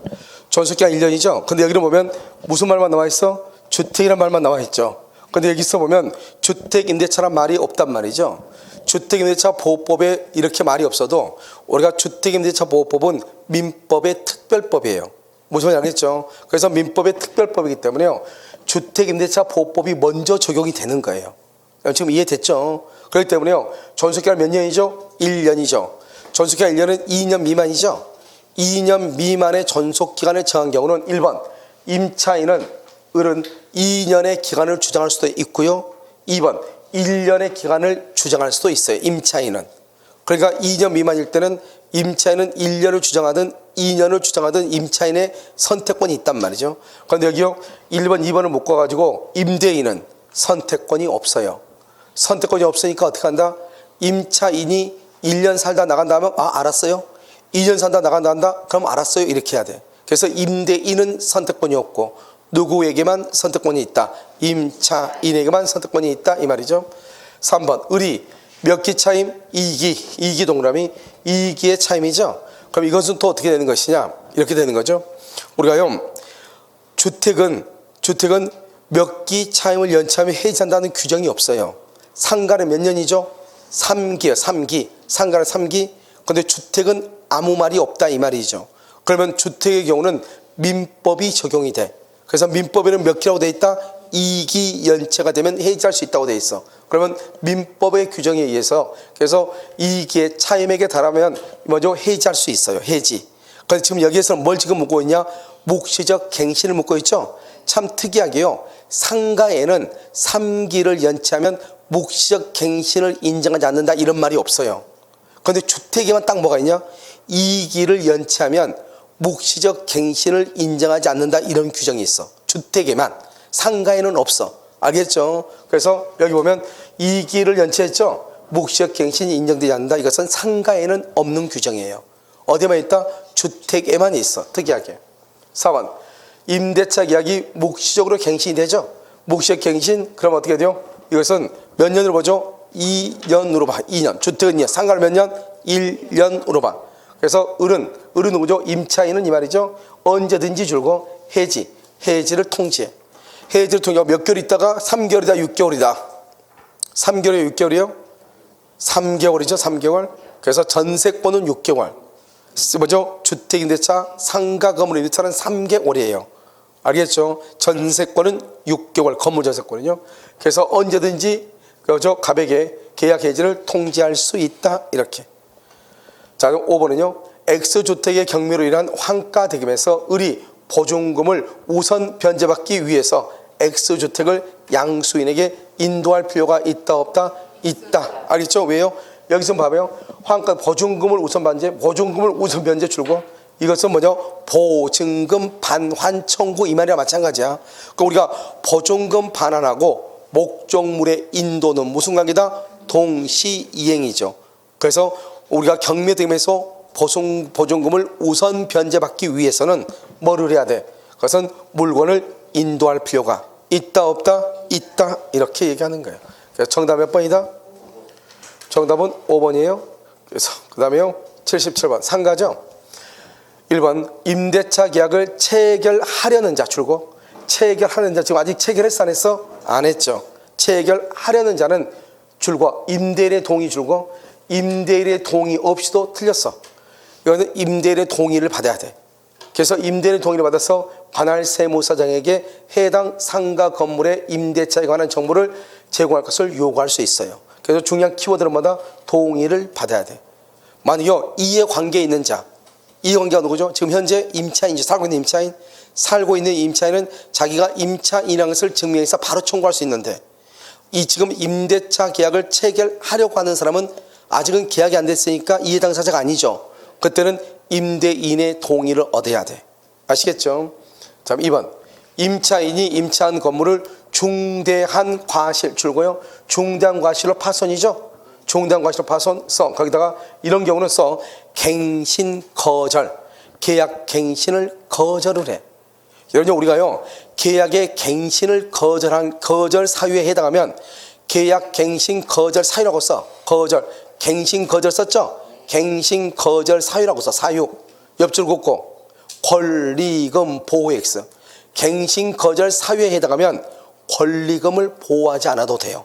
전속기간 1년이죠. 근데 여기를 보면 무슨 말만 나와 있어? 주택이라는 말만 나와 있죠. 근데 여기서 보면 주택임대차란 말이 없단 말이죠. 주택임대차 보호법에 이렇게 말이 없어도 우리가 주택임대차 보호법은 민법의 특별법이에요. 무슨 말인지 알겠죠? 그래서 민법의 특별법이기 때문에요. 주택임대차 보호법이 먼저 적용이 되는 거예요. 지금 이해됐죠? 그렇기 때문에요. 전속기간 몇 년이죠? 1년이죠. 전속기간 1년은 2년 미만이죠. 2년 미만의 전속기간을 정한 경우는 1번 임차인은 을은 2년의 기간을 주장할 수도 있고요. 2번 1년의 기간을 주장할 수도 있어요. 임차인은. 그러니까 2년 미만일 때는 임차인은 1년을 주장하든 2년을 주장하든 임차인의 선택권이 있단 말이죠. 그런데 여기요 1번 2번을 묶어가지고 임대인은 선택권이 없어요. 선택권이 없으니까 어떻게 한다? 임차인이 1년 살다 나간다 하면 알았어요. 2년 살다 나간다 그럼 알았어요. 이렇게 해야 돼. 그래서 임대인은 선택권이 없고 누구에게만 선택권이 있다? 임차인에게만 선택권이 있다 이 말이죠. 3번 을이 몇 기 차임? 2기 동그라미 2기의 차임이죠. 그럼 이것은 또 어떻게 되는 것이냐? 이렇게 되는 거죠. 우리가요 주택은 몇 기 차임을 연차하면 해지한다는 규정이 없어요. 상가는 몇 년이죠? 3기요. 3기. 상가는 3기. 그런데 주택은 아무 말이 없다 이 말이죠. 그러면 주택의 경우는 민법이 적용이 돼. 그래서 민법에는 몇 기라고 돼 있다? 2기 연체가 되면 해지할 수 있다고 돼 있어. 그러면 민법의 규정에 의해서 그래서 2기의 차임액에 달하면 먼저 해지할 수 있어요. 해지. 그래서 지금 여기에서는 뭘 지금 묻고 있냐? 묵시적 갱신을 묻고 있죠. 참 특이하게요. 상가에는 3기를 연체하면 묵시적 갱신을 인정하지 않는다 이런 말이 없어요. 그런데 주택에만 딱 뭐가 있냐? 2기를 연체하면 묵시적 갱신을 인정하지 않는다 이런 규정이 있어. 주택에만. 상가에는 없어. 알겠죠? 그래서 여기 보면 2기를 연체했죠. 묵시적 갱신이 인정되지 않는다. 이것은 상가에는 없는 규정이에요. 어디에만 있다? 주택에만 있어. 특이하게. 4번 임대차 계약이 묵시적으로 갱신이 되죠. 묵시적 갱신 그럼 어떻게 돼요? 이것은 몇 년으로 보죠? 2년으로 봐. 2년. 주택은 2년. 상가는 몇 년? 1년으로 봐. 그래서 을은 누구죠? 임차인은 이 말이죠. 언제든지 줄고 해지를 통지해. 해지를 통지하고 몇 개월 있다가 3개월이다 6개월이다. 3개월이요 6개월이요? 3개월이죠 3개월. 그래서 전세권은 6개월. 뭐죠? 주택임대차 상가 건물임대차는 3개월이에요. 알겠죠? 전세권은 6개월 건물전세권은요. 그래서 언제든지 그죠? 갑에게 계약 해지를 통지할 수 있다 이렇게. 자, 5번은요. X주택의 경매로 인한 환가 대금에서 을이 보증금을 우선 변제받기 위해서 X주택을 양수인에게 인도할 필요가 있다 없다? 있다. 알겠죠? 왜요? 여기서 봐봐요. 환가 보증금을 우선 변제 줄고 이것은 뭐죠? 보증금 반환 청구 이 말이랑 마찬가지야. 그러니까 우리가 보증금 반환하고 목적물의 인도는 무슨 관계다? 동시이행이죠. 그래서 우리가 경매대금에서 보증금을 우선 변제받기 위해서는 뭐를 해야 돼? 그것은 물건을 인도할 필요가 있다 없다? 있다 이렇게 얘기하는 거예요. 그래서 정답 몇 번이다? 정답은 5번이에요. 그래서 그 다음에요 77번 상가죠. 1번 임대차 계약을 체결하려는 자 줄고 체결하는 자 지금 아직 체결했어 안 했어? 안 했죠. 체결하려는 자는 줄고 임대인의 동의 줄고 임대인의 동의 없이도 틀렸어. 이거는 임대인의 동의를 받아야 돼. 그래서 임대인의 동의를 받아서 관할 세무사장에게 해당 상가 건물의 임대차에 관한 정보를 제공할 것을 요구할 수 있어요. 그래서 중요한 키워드는 뭐다? 동의를 받아야 돼. 만약에 이해관계에 있는 자, 이해관계가 누구죠? 지금 현재 임차인이죠. 살고 있는 임차인. 살고 있는 임차인은 자기가 임차인이라는 것을 증명해서 바로 청구할 수 있는데 이 지금 임대차 계약을 체결하려고 하는 사람은 아직은 계약이 안 됐으니까 이해 당사자가 아니죠. 그때는 임대인의 동의를 얻어야 돼. 아시겠죠? 자, 2번. 임차인이 임차한 건물을 중대한 과실, 줄고요. 중대한 과실로 파손이죠. 중대한 과실로 파손 써. 거기다가 이런 경우는 써. 갱신 거절. 계약 갱신을 거절을 해. 이런 경우 우리가요. 계약의 갱신을 거절 사유에 해당하면 계약 갱신 거절 사유라고 써. 거절. 갱신 거절 썼죠? 갱신 거절 사유라고 써. 사유. 옆줄 긋고 권리금 보호액스. 갱신 거절 사유에 해당하면 권리금을 보호하지 않아도 돼요.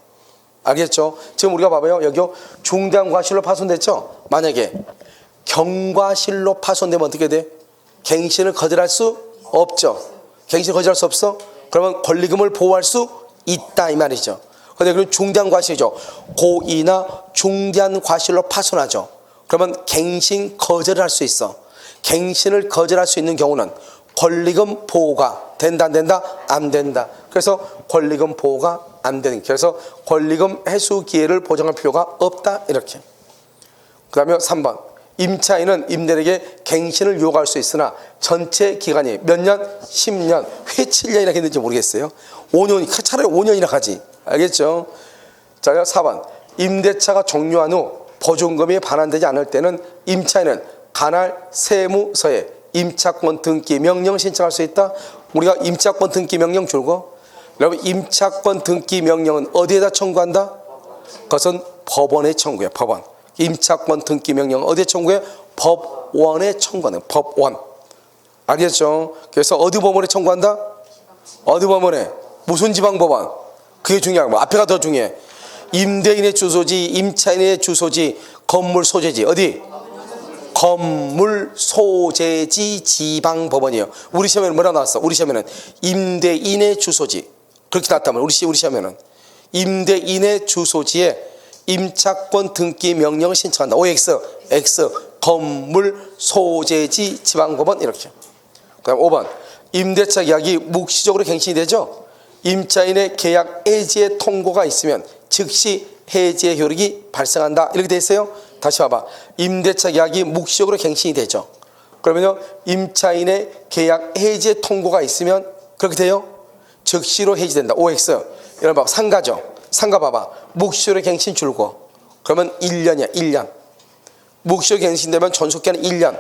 알겠죠? 지금 우리가 봐봐요. 여기요. 중대한 과실로 파손됐죠? 만약에 경과실로 파손되면 어떻게 돼? 갱신을 거절할 수 없죠. 갱신을 거절할 수 없어? 그러면 권리금을 보호할 수 있다 이 말이죠. 그런데 그건 중대한 과실이죠. 고의나 중대한 과실로 파손하죠. 그러면 갱신 거절을 할 수 있어. 갱신을 거절할 수 있는 경우는 권리금 보호가 된다 안 된다? 안 된다. 그래서 권리금 보호가 안 되는. 그래서 권리금 회수 기회를 보장할 필요가 없다 이렇게. 그 다음에 3번. 임차인은 임대인에게 갱신을 요구할 수 있으나 전체 기간이 몇 년? 10년. 왜 7년이나 했는지 모르겠어요. 5년, 차라리 5년이나 가지. 알겠죠? 자, 4번. 임대차가 종료한 후 보증금이 반환되지 않을 때는 임차인은 관할 세무서에 임차권 등기 명령 신청할 수 있다. 우리가 임차권 등기 명령 줄고, 여러분 임차권 등기 명령은 어디에다 청구한다? 그것은 법원에 청구해. 법원. 임차권 등기 명령 어디에 청구해? 법원에 청구하는. 법원. 알겠죠? 그래서 어디 법원에 청구한다? 어디 법원에? 무슨 지방법원? 그게 중요한 거. 앞에가 더 중요해. 임대인의 주소지, 임차인의 주소지, 건물 소재지. 어디? 건물 소재지 지방법원이에요. 우리 시험에는 뭐라 나왔어? 우리 시험에는 임대인의 주소지. 그렇게 나왔다면 우리 시험에는 임대인의 주소지에 임차권 등기 명령을 신청한다. OX, X, 건물 소재지 지방법원 이렇게. 그다음 5번. 임대차 계약이 묵시적으로 갱신이 되죠. 임차인의 계약 해지의 통고가 있으면 즉시 해지의 효력이 발생한다. 이렇게 돼 있어요. 다시 봐봐. 임대차 계약이 묵시적으로 갱신이 되죠. 그러면요, 임차인의 계약 해지의 통고가 있으면 그렇게 돼요. 즉시로 해지된다. OX. 여러분 봐봐. 상가죠. 상가 봐봐. 묵시적으로 갱신 줄고. 그러면 1년이야. 1년. 묵시적으로 갱신되면 전속기간은 1년.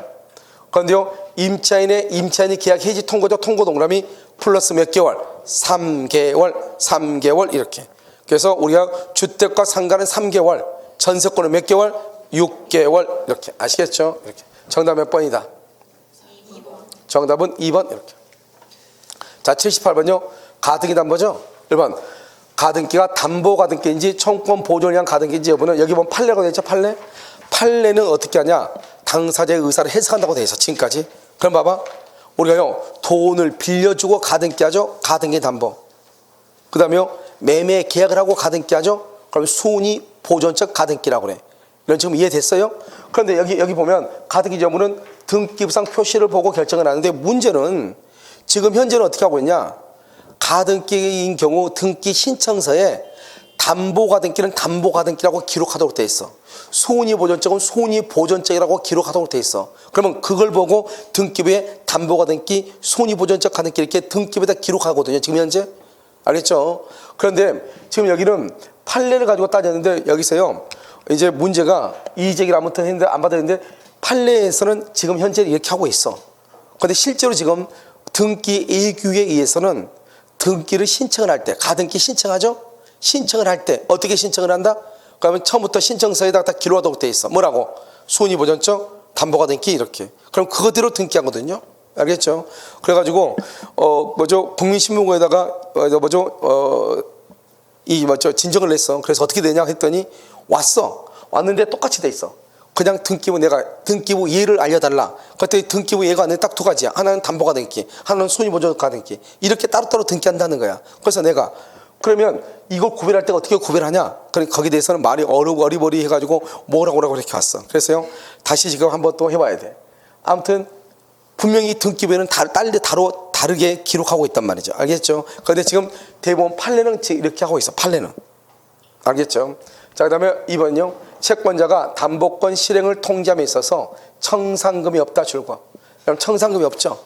그런데요, 임차인이 계약 해지 통고죠. 통고 동그라미 플러스 몇 개월? 3개월 이렇게. 그래서 우리가 주택과 상가는 3개월, 전세권은 몇 개월? 6개월 이렇게. 아시겠죠? 이렇게. 정답 몇 번이다? 2번. 정답은 2번 이렇게. 자, 78번요. 가등기 담보죠? 1번. 가등기가 담보 가등기인지 청구권 보존을 위한 가등기인지 여부는 여기 보면 판례가 되죠. 판례. 판례는 어떻게 하냐? 당사자의 의사를 해석한다고 돼 있어. 지금까지. 그럼 봐봐. 우리가요, 돈을 빌려주고 가등기 하죠. 가등기 담보. 그 다음에요, 매매 계약을 하고 가등기 하죠. 그럼 순위 보존적 가등기라고 그래. 이런 지금 이해됐어요? 그런데 여기 보면 가등기 여부는 등기부상 표시를 보고 결정을 하는데 문제는 지금 현재는 어떻게 하고 있냐? 가등기인 경우 등기 신청서에 담보가등기는 담보가등기라고 기록하도록 돼 있어. 손위보존증은 손위보존증이라고 기록하도록 돼 있어. 그러면 그걸 보고 등기부에 담보가등기, 손위보존증 가등기 이렇게 등기부에다 기록하거든요. 지금 현재. 알겠죠? 그런데 지금 여기는 판례를 가지고 따졌는데 여기서요, 이제 문제가 이의제기를 아무튼 했는데 안 받았는데 판례에서는 지금 현재 이렇게 하고 있어. 그런데 실제로 지금 등기 예규에 의해서는 등기를 신청을 할 때, 가등기 신청하죠? 신청을 할 때 어떻게 신청을 한다? 그러면 처음부터 신청서에다가 다 기록하도록 돼 있어. 뭐라고? 손위보존증, 담보가등기 이렇게. 그럼 그거대로 등기하거든요. 알겠죠? 그래가지고 국민신문고에다가 진정을 냈어. 그래서 어떻게 되냐 했더니 왔는데 똑같이 돼 있어. 그냥 등기부 예를 알려달라. 그때 등기부 예가 안 돼. 딱 두 가지야. 하나는 담보가등기, 하나는 손위보존가등기. 이렇게 따로따로 등기한다는 거야. 그래서 내가 그러면 이걸 구별할 때가 어떻게 구별하냐? 그러니까 거기에 대해서는 말이 어리버리 해가지고 뭐라고 이렇게 왔어. 그래서요, 다시 지금 한번 또 해봐야 돼. 아무튼 분명히 등기부에는 다르게 기록하고 있단 말이죠. 알겠죠? 그런데 지금 대부분 판례는 이렇게 하고 있어. 판례는. 알겠죠? 자, 그 다음에 2번요. 채권자가 담보권 실행을 통지함에 있어서 청산금이 없다 줄거. 그럼 청산금이 없죠.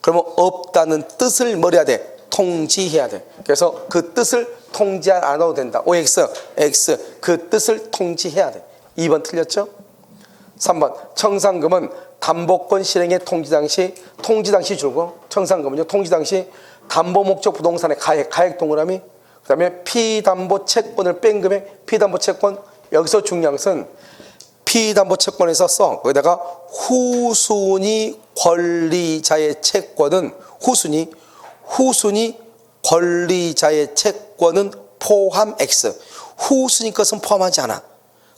그러면 없다는 뜻을 뭐 해야 돼? 통지해야 돼. 그래서 그 뜻을 통지 안 해도 된다. OX, X 그 뜻을 통지해야 돼. 2번 틀렸죠? 3번 청산금은 담보권 실행의 통지 당시 줄고, 청산금은요 통지 당시 담보 목적 부동산의 가액 동그라미, 그 다음에 피담보 채권을 뺀 금액, 피담보 채권. 여기서 중요한 것은 피담보 채권에서 써. 거기다가 후순위 권리자의 채권은 후순위 권리자의 채권은 포함 X. 후순위 것은 포함하지 않아.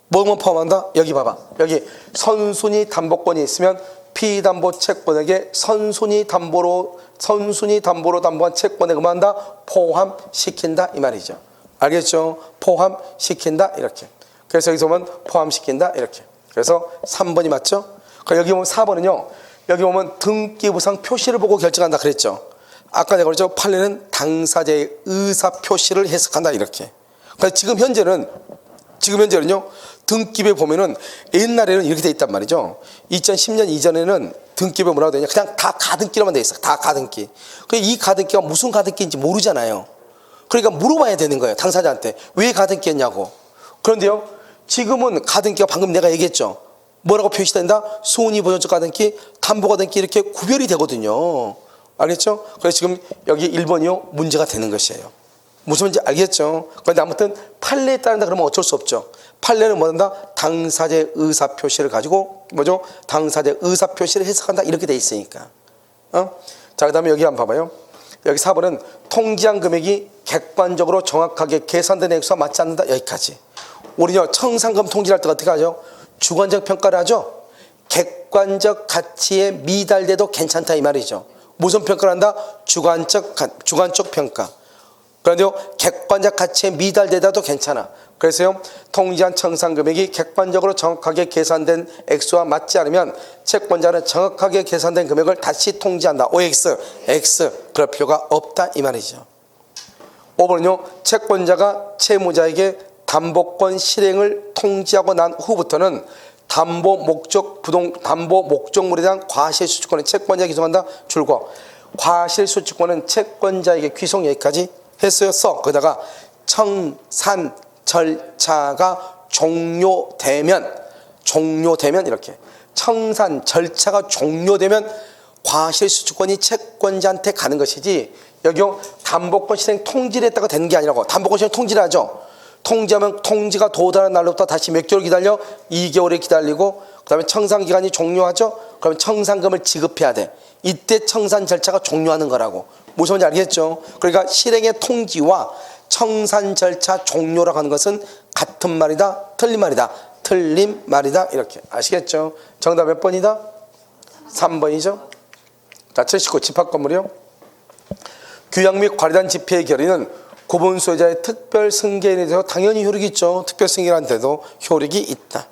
뭐만 포함한다? 여기 봐봐. 여기 선순위 담보권이 있으면 피담보 채권에게 선순위 담보로 담보한 채권에 그만한다? 포함시킨다 이 말이죠. 알겠죠? 포함시킨다 이렇게. 그래서 여기서 보면 포함시킨다 이렇게. 그래서 3번이 맞죠? 여기 보면 4번은요. 여기 보면 등기부상 표시를 보고 결정한다 그랬죠. 아까 내가 그랬죠. 판례는 당사자의 의사 표시를 해석한다 이렇게. 그러니까 지금 현재는요. 등기부에 보면은 옛날에는 이렇게 돼 있단 말이죠. 2010년 이전에는 등기부에 뭐라고 되냐? 그냥 다 가등기로만 돼 있어. 다 가등기. 이 가등기가 무슨 가등기인지 모르잖아요. 그러니까 물어봐야 되는 거예요. 당사자한테. 왜 가등기였냐고. 그런데요. 지금은 가등기가 방금 내가 얘기했죠. 뭐라고 표시된다? 손위보존적 가등기, 담보가등기 이렇게 구별이 되거든요. 알겠죠? 그래서 지금 여기 1번이요. 문제가 되는 것이에요. 무슨 말인지 알겠죠? 그런데 아무튼 판례에 따른다 그러면 어쩔 수 없죠. 판례는 뭐한다? 당사자의 의사표시를 가지고 뭐죠? 당사자의 의사표시를 해석한다 이렇게 돼 있으니까. 자, 그 다음에 여기 한번 봐봐요. 여기 4번은 통지한 금액이 객관적으로 정확하게 계산된 액수와 맞지 않는다. 여기까지. 우리요 청산금 통지할 때 어떻게 하죠? 주관적 평가를 하죠. 객관적 가치에 미달돼도 괜찮다 이 말이죠. 무슨 평가를 한다? 주관적 평가. 그런데요 객관적 가치에 미달되다도 괜찮아. 그래서요 통지한 청산금액이 객관적으로 정확하게 계산된 액수와 맞지 않으면 채권자는 정확하게 계산된 금액을 다시 통지한다. OX, X 그럴 필요가 없다 이 말이죠. 5번은요 채권자가 채무자에게 담보권 실행을 통지하고 난 후부터는 담보 목적물에 대한 과실수취권은 채권자에게 귀속한다. 줄거. 과실수취권은 채권자에게 귀속. 여기까지 했어요. 써. 거기다가 청산 절차가 종료되면 이렇게 청산 절차가 종료되면 과실수취권이 채권자한테 가는 것이지 여기요 담보권 실행 통지를 했다가 되는 게 아니라고. 담보권 실행 통지를 하죠. 통지하면 통지가 도달한 날로부터 다시 몇 개월 기다려? 2개월을 기다리고 그 다음에 청산기간이 종료하죠? 그러면 청산금을 지급해야 돼. 이때 청산 절차가 종료하는 거라고. 무슨 말인지 알겠죠? 그러니까 실행의 통지와 청산 절차 종료라고 하는 것은 같은 말이다? 틀린 말이다? 틀린 말이다? 이렇게 아시겠죠? 정답 몇 번이다? 3번이죠? 자, 79 집합건물이요. 규약 및 관리단 집회의 결의는 구분 소유자의 특별 승계에 대해서 당연히 효력이 있죠. 특별 승계한테도 효력이 있다.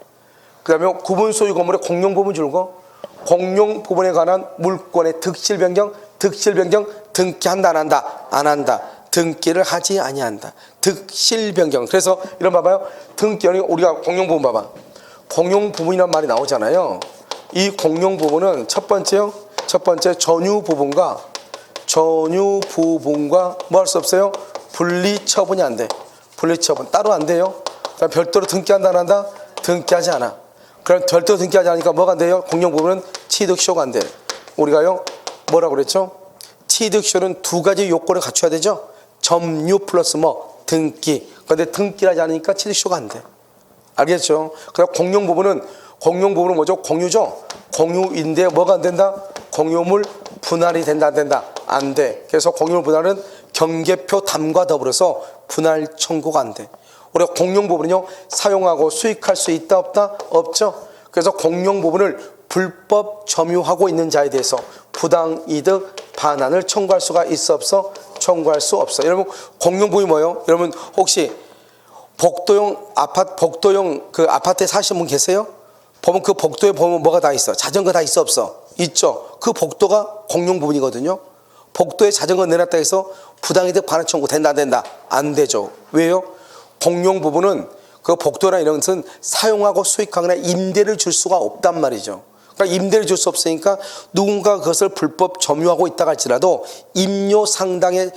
그 다음에 구분 소유 건물의 공용 부분 줄고 공용 부분에 관한 물권의 득실 변경 등기한다 안 한다 등기를 하지 아니한다. 득실 변경. 그래서 이런 봐봐요. 등기는 우리가 공용 부분 봐봐. 공용 부분이란 말이 나오잖아요. 이 공용 부분은 첫 번째 전유 부분과 뭐 할 수 없어요? 분리 처분이 안 돼. 분리 처분 따로 안 돼요. 그럼 별도로 등기한다 안 한다? 등기하지 않아. 그럼 별도로 등기하지 않으니까 뭐가 안 돼요? 공용 부분은 취득쇼가 안 돼. 우리가요 뭐라고 그랬죠? 취득쇼는 두 가지 요건을 갖춰야 되죠. 점유 플러스 뭐 등기. 그런데 등기를 하지 않으니까 취득쇼가 안 돼. 알겠죠? 그래서 공용 부분은 뭐죠? 공유죠. 공유인데 뭐가 안 된다? 공유물 분할이 된다 안 된다? 안 돼. 그래서 공유물 분할은 경계표 담과 더불어서 분할 청구가 안 돼. 우리가 공용 부분은요 사용하고 수익할 수 있다 없다? 없죠. 그래서 공용 부분을 불법 점유하고 있는 자에 대해서 부당이득 반환을 청구할 수가 있어 없어? 청구할 수 없어. 여러분 공용 부분이 뭐예요? 여러분 혹시 복도용 그 아파트에 사시는 분 계세요? 보면 그 복도에 보면 뭐가 다 있어? 자전거 다 있어 없어? 있죠. 그 복도가 공용 부분이거든요. 복도에 자전거 내놨다 해서 부당이득 반환 청구 된다 안 된다? 안 되죠. 왜요? 공용 부분은 그 복도나 이런 것은 사용하고 수익하거나 임대를 줄 수가 없단 말이죠. 그러니까 임대를 줄 수 없으니까 누군가 그것을 불법 점유하고 있다 할지라도 임료 상당의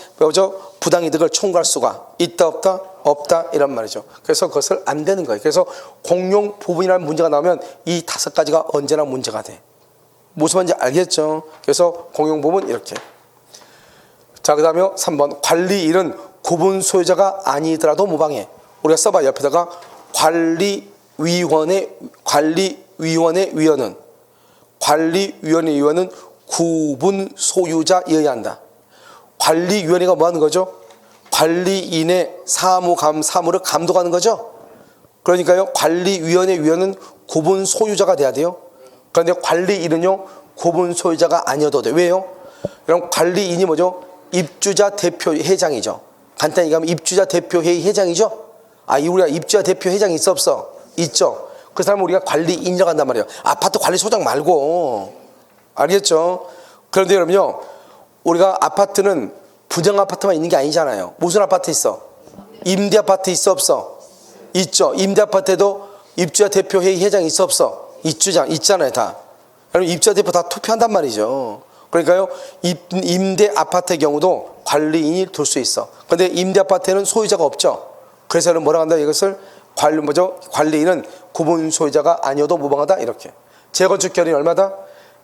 부당이득을 청구할 수가 있다 없다? 없다 이란 말이죠. 그래서 그것을 안 되는 거예요. 그래서 공용 부분이라는 문제가 나오면 이 5가지가 언제나 문제가 돼. 무슨 말인지 알겠죠? 그래서 공용 부분 이렇게. 자, 그 다음에 3번 관리일은 구분 소유자가 아니더라도 무방해. 우리가 써봐. 옆에다가 관리위원회 위원은 구분 소유자여야 한다. 관리위원회가 뭐 하는 거죠? 관리인의 사무를 감독하는 거죠. 그러니까요, 관리위원회 위원은 구분 소유자가 돼야 돼요. 그런데 관리인은요, 구분 소유자가 아니어도 돼. 왜요? 그럼 관리인이 뭐죠? 입주자 대표 회장이죠. 간단히 얘기하면 입주자 대표회의 회장이죠. 우리가 입주자 대표 회장이 있어 없어? 있죠. 그 사람은 우리가 관리인이라고 한단 말이에요. 아파트 관리소장 말고. 알겠죠? 그런데 여러분요, 우리가 아파트는 분양 아파트만 있는 게 아니잖아요. 무슨 아파트 있어? 임대 아파트 있어 없어? 있죠. 임대 아파트에도 입주자 대표회의 회장이 있어 없어? 있잖아요, 다. 그럼 입주자 대표 다 투표한단 말이죠. 그러니까요, 임대 아파트의 경우도 관리인이 둘 수 있어. 그런데 임대 아파트에는 소유자가 없죠. 그래서 뭐라고 한다? 이것을 관리인은 구분 소유자가 아니어도 무방하다. 이렇게. 재건축 결의는 얼마다?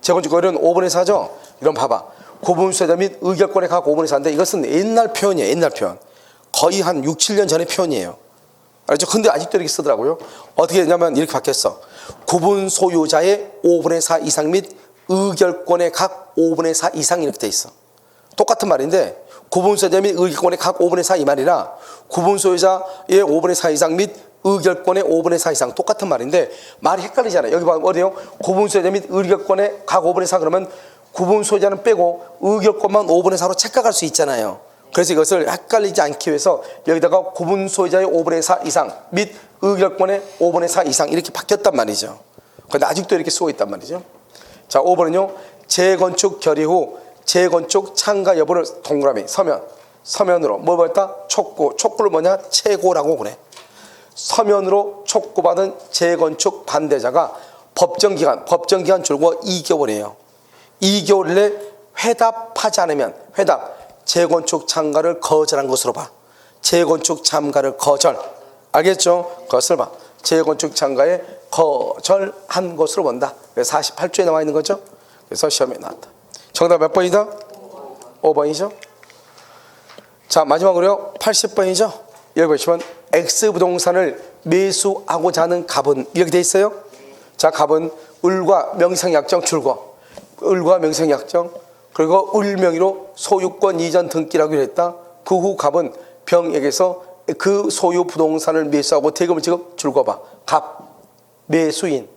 재건축 결의는 5분의 4죠. 이런 봐봐. 구분 소유자 및 의결권의 각 5분의 4인데 이것은 옛날 표현이에요. 옛날 표현. 거의 한 6, 7년 전의 표현이에요. 알죠? 근데 아직도 이렇게 쓰더라고요. 어떻게 되냐면 이렇게 바뀌었어. 구분 소유자의 5분의 4 이상 및 의결권의 각 5분의 4 이상 이렇게 돼 있어. 똑같은 말인데 구분 소유자 및 의결권의 각 5분의 4 이 말이라 구분 소유자의 5분의 4 이상 및 의결권의 5분의 4 이상 똑같은 말인데 말이 헷갈리잖아요. 여기 보면 어디요? 구분 소유자 및 의결권의 각 5분의 4 그러면 구분 소유자는 빼고 의결권만 5분의 4로 착각할 수 있잖아요. 그래서 이것을 헷갈리지 않기 위해서 여기다가 구분 소유자의 5분의 4 이상 및 의결권의 5분의 4 이상 이렇게 바뀌었단 말이죠. 그런데 아직도 이렇게 쓰고 있단 말이죠. 자, 5번은요. 재건축 결의 후 재건축 참가 여부를 동그라미 서면으로 뭘 봤다? 촉구를 뭐냐? 최고라고 그래. 서면으로 촉구받은 재건축 반대자가 법정기간 줄고 2개월이에요. 2개월 내 회답하지 않으면 재건축 참가를 거절한 것으로 봐. 재건축 참가를 거절. 알겠죠? 그것을 봐. 재건축 참가에 거절한 것으로 본다. 그래서 48조에 나와 있는 거죠. 그래서 시험에 나왔다. 정답 몇 번이다? 5번이죠. 자, 마지막으로요. 80번이죠. 여기 보시면 X부동산을 매수하고자 하는 갑은 이렇게 돼 있어요. 자, 갑은 을과 명상약정 줄거. 을과 명상약정 그리고 을 명의로 소유권 이전 등기라고 했다. 그 후 갑은 병에게서 그 소유 부동산을 매수하고 대금을 지급 줄거봐. 갑 매수인,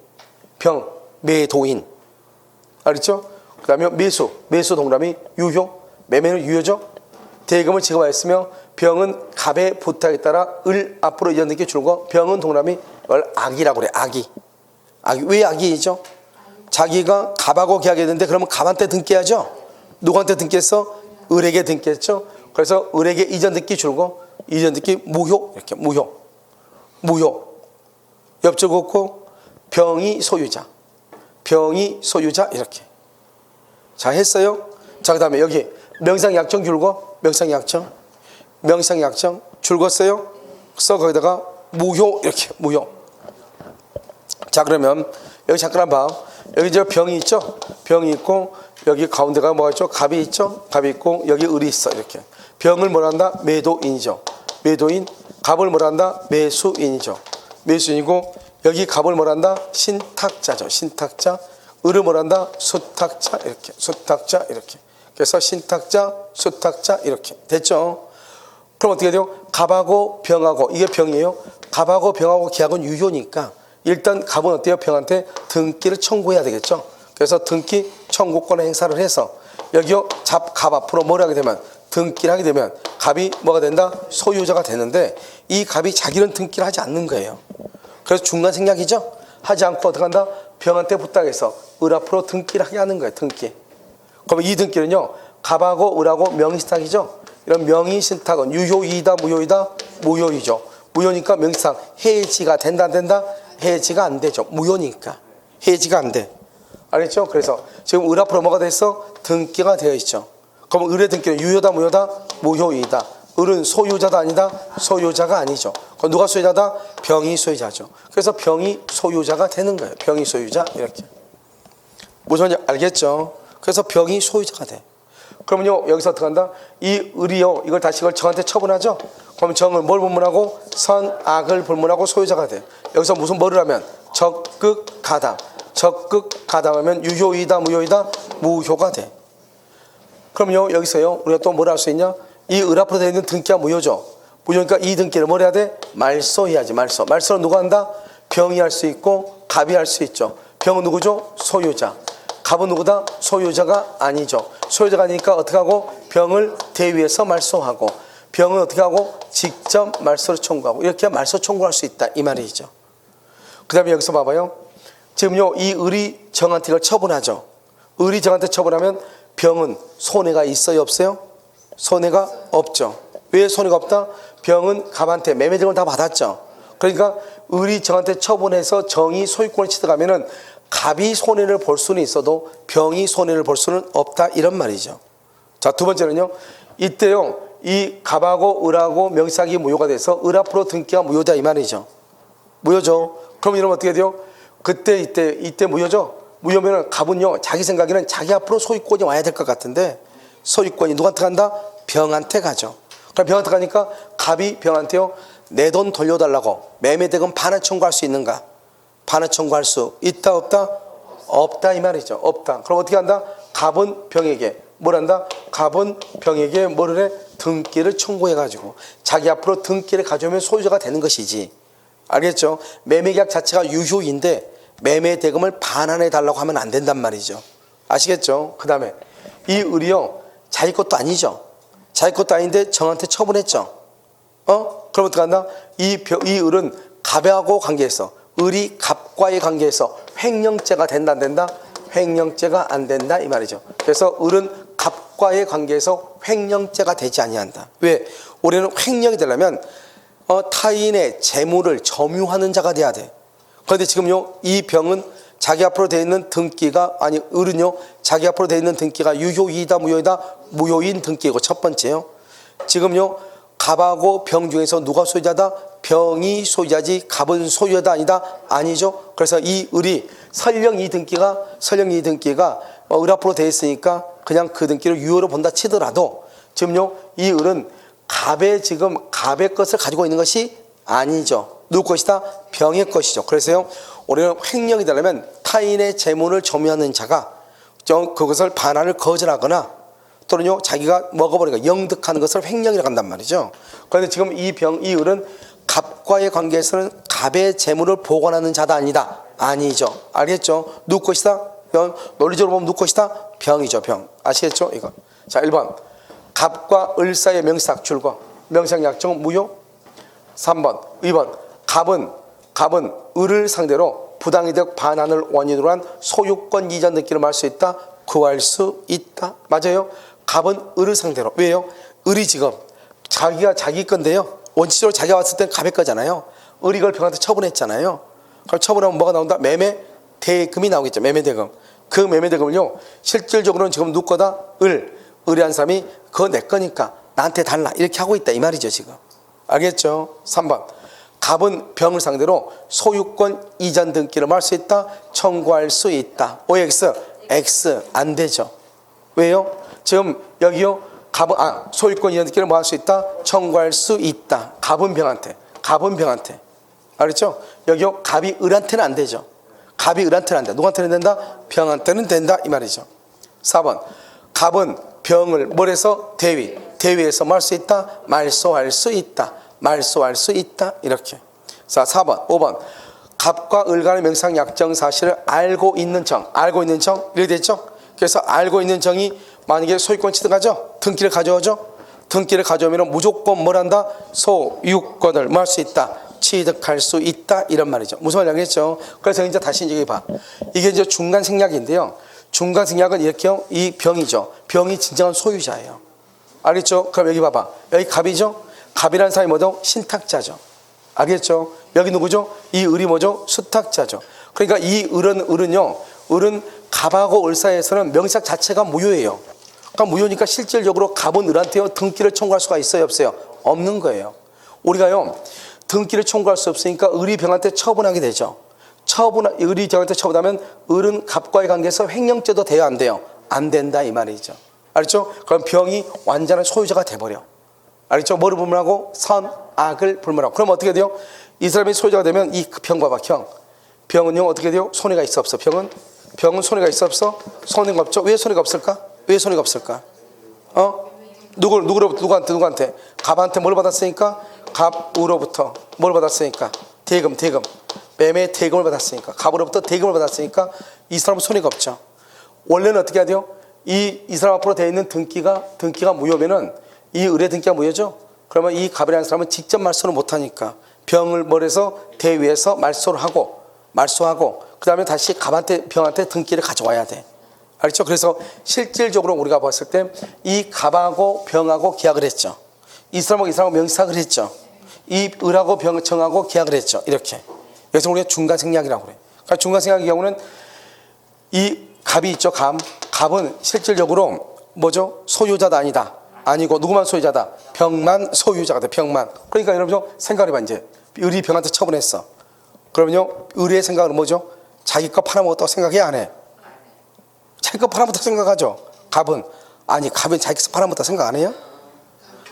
병 매도인. 알겠죠? 그 다음에 매수 동그라미 유효, 매매는 유효죠. 대금을 지급하였으며 병은 갑의 부탁에 따라 을 앞으로 이전 등기 줄거. 병은 동그라미 이걸 악이라고 그래. 악이. 왜 악이죠? 자기가 갑하고 계약했는데 그러면 갑한테 등기하죠. 누구한테 등기했어? 을에게 등기했죠. 그래서 을에게 이전 등기 줄거. 이전 등기 무효. 이렇게 무효. 옆줄 긋고 병이 소유자 이렇게. 자, 했어요. 자, 그 다음에 여기 명상약정 줄거. 명상약정 줄었어요. 그래서 거기다가 무효 이렇게 무효. 자, 그러면 여기 잠깐 봐. 여기 이제 병이 있죠. 병이 있고 여기 가운데가 뭐가 있죠? 갑이 있죠. 갑이 있고 여기 을이 있어. 이렇게. 병을 뭐라 한다? 매도인이죠. 매도인. 갑을 뭐라 한다? 매수인이죠. 매수인이고 여기 갑을 뭐라 한다? 신탁자죠. 신탁자. 을을 뭐라 한다? 수탁자. 이렇게. 수탁자 이렇게. 그래서 신탁자, 수탁자 이렇게. 됐죠? 그럼 어떻게 돼요? 갑하고 병하고 이게 병이에요. 갑하고 병하고 계약은 유효니까 일단 갑은 어때요? 병한테 등기를 청구해야 되겠죠. 그래서 등기 청구권을 행사를 해서 여기요 갑 앞으로 뭘 하게 되면 등기를 하게 되면 갑이 뭐가 된다? 소유자가 되는데 이 갑이 자기는 등기를 하지 않는 거예요. 그래서 중간 생략이죠. 하지 않고 어떻게 한다? 병한테 부탁해서 을 앞으로 등기를 하게 하는 거예요. 등기. 그러면 이 등기는요 갑하고 을하고 명의신탁이죠. 이런 명의신탁은 유효이다 무효이다? 무효이죠. 무효니까 명의신탁 해지가 된다 안 된다? 해지가 안 되죠. 무효니까 해지가 안 돼. 알겠죠? 그래서 지금 을 앞으로 뭐가 됐어? 등기가 되어 있죠. 그럼 을의 등기는 유효다, 무효다? 무효이다. 을은 소유자다, 아니다? 소유자가 아니죠. 그럼 누가 소유자다? 병이 소유자죠. 그래서 병이 소유자가 되는 거예요. 병이 소유자 이렇게. 무슨 말인지 알겠죠? 그래서 병이 소유자가 돼. 그러면요 여기서 어떻게 한다? 이 을이요 이걸 다시 이걸 정한테 처분하죠. 그럼 정을 뭘 불문하고? 선, 악을 불문하고 소유자가 돼. 여기서 무슨 뭐를 하면? 적극 가담. 적극 가담하면 유효이다, 무효이다? 무효가 돼. 그럼요 여기서요 우리가 또 뭘 할 수 있냐? 이 을 앞으로 되어 있는 등기가 무효죠. 무효니까 이 등기를 뭘 해야 돼? 말소해야지. 말소. 말소는 누가 한다? 병이 할 수 있고 갑이 할 수 있죠. 병은 누구죠? 소유자. 갑은 누구다? 소유자가 아니죠. 소유자가 아니니까 어떻게 하고? 병을 대위에서 말소하고, 병은 어떻게 하고? 직접 말소를 청구하고, 이렇게 말소 청구할 수 있다 이 말이죠. 그 다음에 여기서 봐봐요. 지금요 이 을이 정한테 이걸 처분하죠. 을이 정한테 처분하면 병은 손해가 있어요, 없어요? 손해가 없죠. 왜 손해가 없다? 병은 갑한테 매매 등을 다 받았죠. 그러니까 을이 정한테 처분해서 정이 소유권을 취득하면은 갑이 손해를 볼 수는 있어도 병이 손해를 볼 수는 없다 이런 말이죠. 자, 두 번째는요. 이때요 이 갑하고 을하고 명의상이 무효가 돼서 을 앞으로 등기가 무효다 이 말이죠. 무효죠. 그럼 이러면 어떻게 돼요? 그때 이때 무효죠. 무효면은 갑은요 자기 생각에는 자기 앞으로 소유권이 와야 될 것 같은데 소유권이 누구한테 간다? 병한테 가죠. 그럼 병한테 가니까 갑이 병한테요 내 돈 돌려달라고 매매대금 반환 청구할 수 있는가? 반환 청구할 수 있다, 없다? 없다 이 말이죠. 없다. 그럼 어떻게 한다? 갑은 병에게 뭘 한다? 갑은 병에게 뭐를 해? 등기를 청구해가지고 자기 앞으로 등기를 가져오면 소유자가 되는 것이지. 알겠죠? 매매계약 자체가 유효인데 매매대금을 반환해 달라고 하면 안 된단 말이죠. 아시겠죠? 그 다음에 이 을이요 자기 것도 아니죠. 자기 것도 아닌데 정한테 처분했죠. 그럼 어떻게 한다? 이 을은 갑하고 관계에서 을이 갑과의 관계에서 횡령죄가 된다 안 된다? 횡령죄가 안 된다 이 말이죠. 그래서 을은 갑과의 관계에서 횡령죄가 되지 아니한다. 왜? 우리는 횡령이 되려면 타인의 재물을 점유하는 자가 돼야 돼. 그런데 지금요 이 병은 자기 앞으로 되어 있는 등기가 을은요 자기 앞으로 되어 있는 등기가 유효이다, 무효이다? 무효인 등기고 첫 번째요. 지금요 갑하고 병 중에서 누가 소유자다? 병이 소유자지 갑은 소유자다 아니다? 아니죠. 그래서 이 을이 설령 이 등기가 을 앞으로 되어 있으니까 그냥 그 등기를 유효로 본다 치더라도 지금요 이 을은 갑의 것을 가지고 있는 것이 아니죠. 누구 것이다? 병의 것이죠. 그래서요 우리는 횡령이 되려면 타인의 재물을 점유하는 자가 그것을 반환을 거절하거나 또는요 자기가 먹어버리니까 영득하는 것을 횡령이라고 한단 말이죠. 그런데 지금 이 을은 갑과의 관계에서는 갑의 재물을 보관하는 자다 아니다? 아니죠. 알겠죠? 누구 것이다? 논리적으로 보면 누구 것이다? 병이죠. 병. 아시겠죠? 이거. 자 1번 갑과 을 사이의 명시상 출거 명시약정 무효. 3번 2번 갑은 을을 상대로 부당이득 반환을 원인으로 한 소유권 이전 등기를 말할 수 있다? 구할 수 있다. 맞아요? 갑은 을을 상대로. 왜요? 을이 지금 자기가 자기 건데요 원칙적으로 자기가 왔을 땐 갑의 거잖아요. 을이 그걸 병한테 처분했잖아요. 그럼 처분하면 뭐가 나온다? 매매대금이 나오겠죠. 매매대금. 그 매매대금을요 실질적으로는 지금 누구 거다? 을이 한 사람이 그거 내 거니까 나한테 달라 이렇게 하고 있다 이 말이죠 지금. 알겠죠? 3번 갑은 병을 상대로 소유권 이전 등기를 말할 수 있다? 청구할 수 있다. OX X 안 되죠. 왜요? 지금 여기요 갑은 소유권 이전 등기를 뭐 할 수 있다? 청구할 수 있다. 갑은 병한테 알겠죠? 여기요 갑이 을한테는 안 되죠. 갑이 을한테는 안 돼. 누구한테는 된다? 병한테는 된다 이 말이죠. 4번 갑은 병을 뭘 해서? 대위에서 뭐 할 수 있다? 말소할 수 있다 이렇게. 자 4번 5번 갑과 을 간의 명상 약정 사실을 알고 있는 정 이렇게 됐죠. 그래서 알고 있는 정이 만약에 소유권 취득하죠. 등기를 가져오죠. 등기를 가져오면 무조건 뭘 한다? 소유권을 뭐 할 수 있다? 취득할 수 있다 이런 말이죠. 무슨 말인지 알겠죠? 그래서 이제 다시 이제 봐. 이게 이제 중간 생략인데요. 중간 생략은 이렇게요. 이 병이죠. 병이 진정한 소유자예요. 알겠죠? 그럼 여기 봐봐. 여기 갑이죠. 갑이라는 사람이 뭐죠? 신탁자죠. 알겠죠? 여기 누구죠? 이 을이 뭐죠? 수탁자죠. 그러니까 이 을은 갑하고 을 사이에서는 명sak 자체가 무효예요. 그러니까 무효니까 실질적으로 갑은 을한테 등기를 청구할 수가 있어요, 없어요? 없는 거예요. 우리가요, 등기를 청구할 수 없으니까 을이 병한테 처분하게 되죠. 을이 병한테 처분하면 을은 갑과의 관계에서 횡령죄도 돼요, 안 돼요? 안 된다 이 말이죠. 알죠? 그럼 병이 완전한 소유자가 돼버려. 알겠죠? 뭐를 불문하고? 선, 악을 불문하고. 그럼 어떻게 돼요? 이 사람이 소유자가 되면 이 병 봐봐, 병은요 어떻게 돼요? 손해가 있어 없어? 병은 손해가 있어 없어? 손해가 없죠. 왜 손해가 없을까? 왜 손해가 없을까? 누구한테? 갑한테 뭘 받았으니까? 갑으로부터 뭘 받았으니까? 대금. 매매 대금을 받았으니까. 갑으로부터 대금을 받았으니까 이 사람은 손해가 없죠. 원래는 어떻게 해야 돼요? 이 사람 앞으로 되어 있는 등기가 무효면은 이 을의 등기가 무효죠. 그러면 이 갑이라는 사람은 직접 말소를 못하니까 병을 벌여서 대위에서 말소하고 그 다음에 다시 병한테 등기를 가져와야 돼. 알겠죠? 그래서 실질적으로 우리가 봤을 때 이 갑하고 병하고 계약을 했죠. 이 사람하고 명의상을 했죠. 이 을하고 병하고 계약을 했죠. 이렇게. 그래서 우리가 중간생략이라고 그래. 그러니까 중간생략의 경우는 이 갑이 있죠. 갑은 실질적으로 뭐죠? 소유자도 아니고 누구만 소유자다? 병만 소유자가 돼. 병만. 그러니까 여러분 생각해봐. 이제 을이 병한테 처분했어. 그러면요 을의 생각은 뭐죠? 자기 거 팔아먹었다고 생각해, 안 해? 자기 거 팔아먹었다고 생각하죠. 갑은 자기 거 팔아먹었다고 생각 안 해요?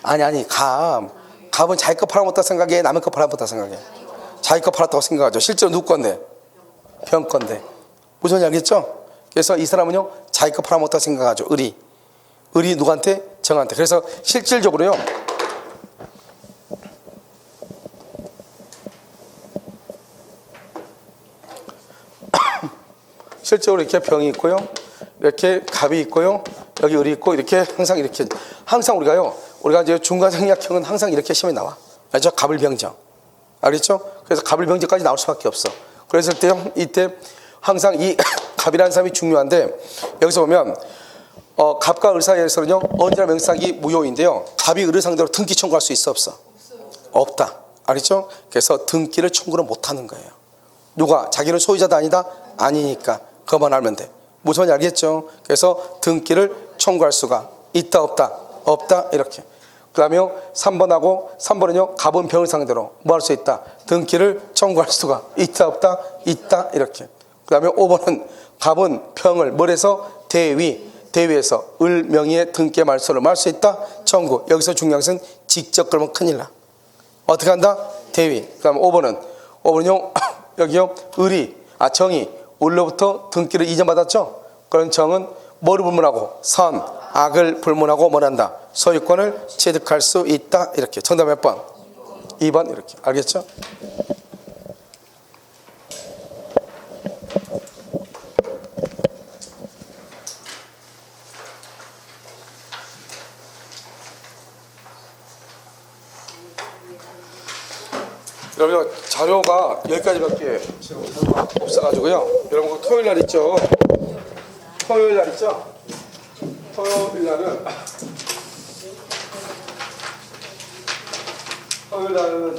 아니 갑은 자기 거 팔아먹었다고 생각해, 남의 거 팔아먹었다고 생각해? 자기 거 팔았다고 생각하죠. 실제로 누구 건데? 병 건데. 무슨 말인지 알겠죠? 그래서 이 사람은요 자기 거 팔아먹었다고 생각하죠. 을이 누구한테? 정한테. 그래서 실질적으로요 실제로 이렇게 병이 있고요, 이렇게 갑이 있고요, 여기 을이 있고, 이렇게 항상 우리가 이제 중간생략형은 항상 이렇게 시험에 나와. 알죠? 갑을병정. 알겠죠? 그래서 갑을병정까지 나올 수밖에 없어. 그랬을 때요, 이때 항상 이 갑이라는 사람이 중요한데, 여기서 보면 갑과 을 사이에서는요 언제나 명삭이 무효인데요, 갑이 을을 상대로 등기 청구할 수 있어 없어? 없다. 알겠죠? 그래서 등기를 청구를 못하는 거예요. 누가? 자기는 소유자도 아니니까. 그것만 알면 돼. 무슨 말인지 알겠죠? 그래서 등기를 청구할 수가 있다 없다 이렇게. 그 다음에 3번은요 갑은 병을 상대로 뭐 할 수 있다? 등기를 청구할 수가 있다 있다 이렇게. 그 다음에 5번은 갑은 병을 뭘 해서? 대위에서 을 명의의 등기의 말소를 할 수 있다? 청구. 여기서 중요한 것은 직접 그러면 큰일 나. 어떻게 한다? 대위. 그 다음에 5번은요 여기요 정이 을로부터 등기를 이전받았죠? 그런 정은 뭐를 불문하고? 선, 악을 불문하고 뭘 한다? 소유권을 취득할 수 있다. 이렇게. 정답 몇 번? 2번. 이렇게. 알겠죠? 여러분 자료가 여기까지밖에 없어가지고요. 여러분 토요일 날 있죠? 토요일 날은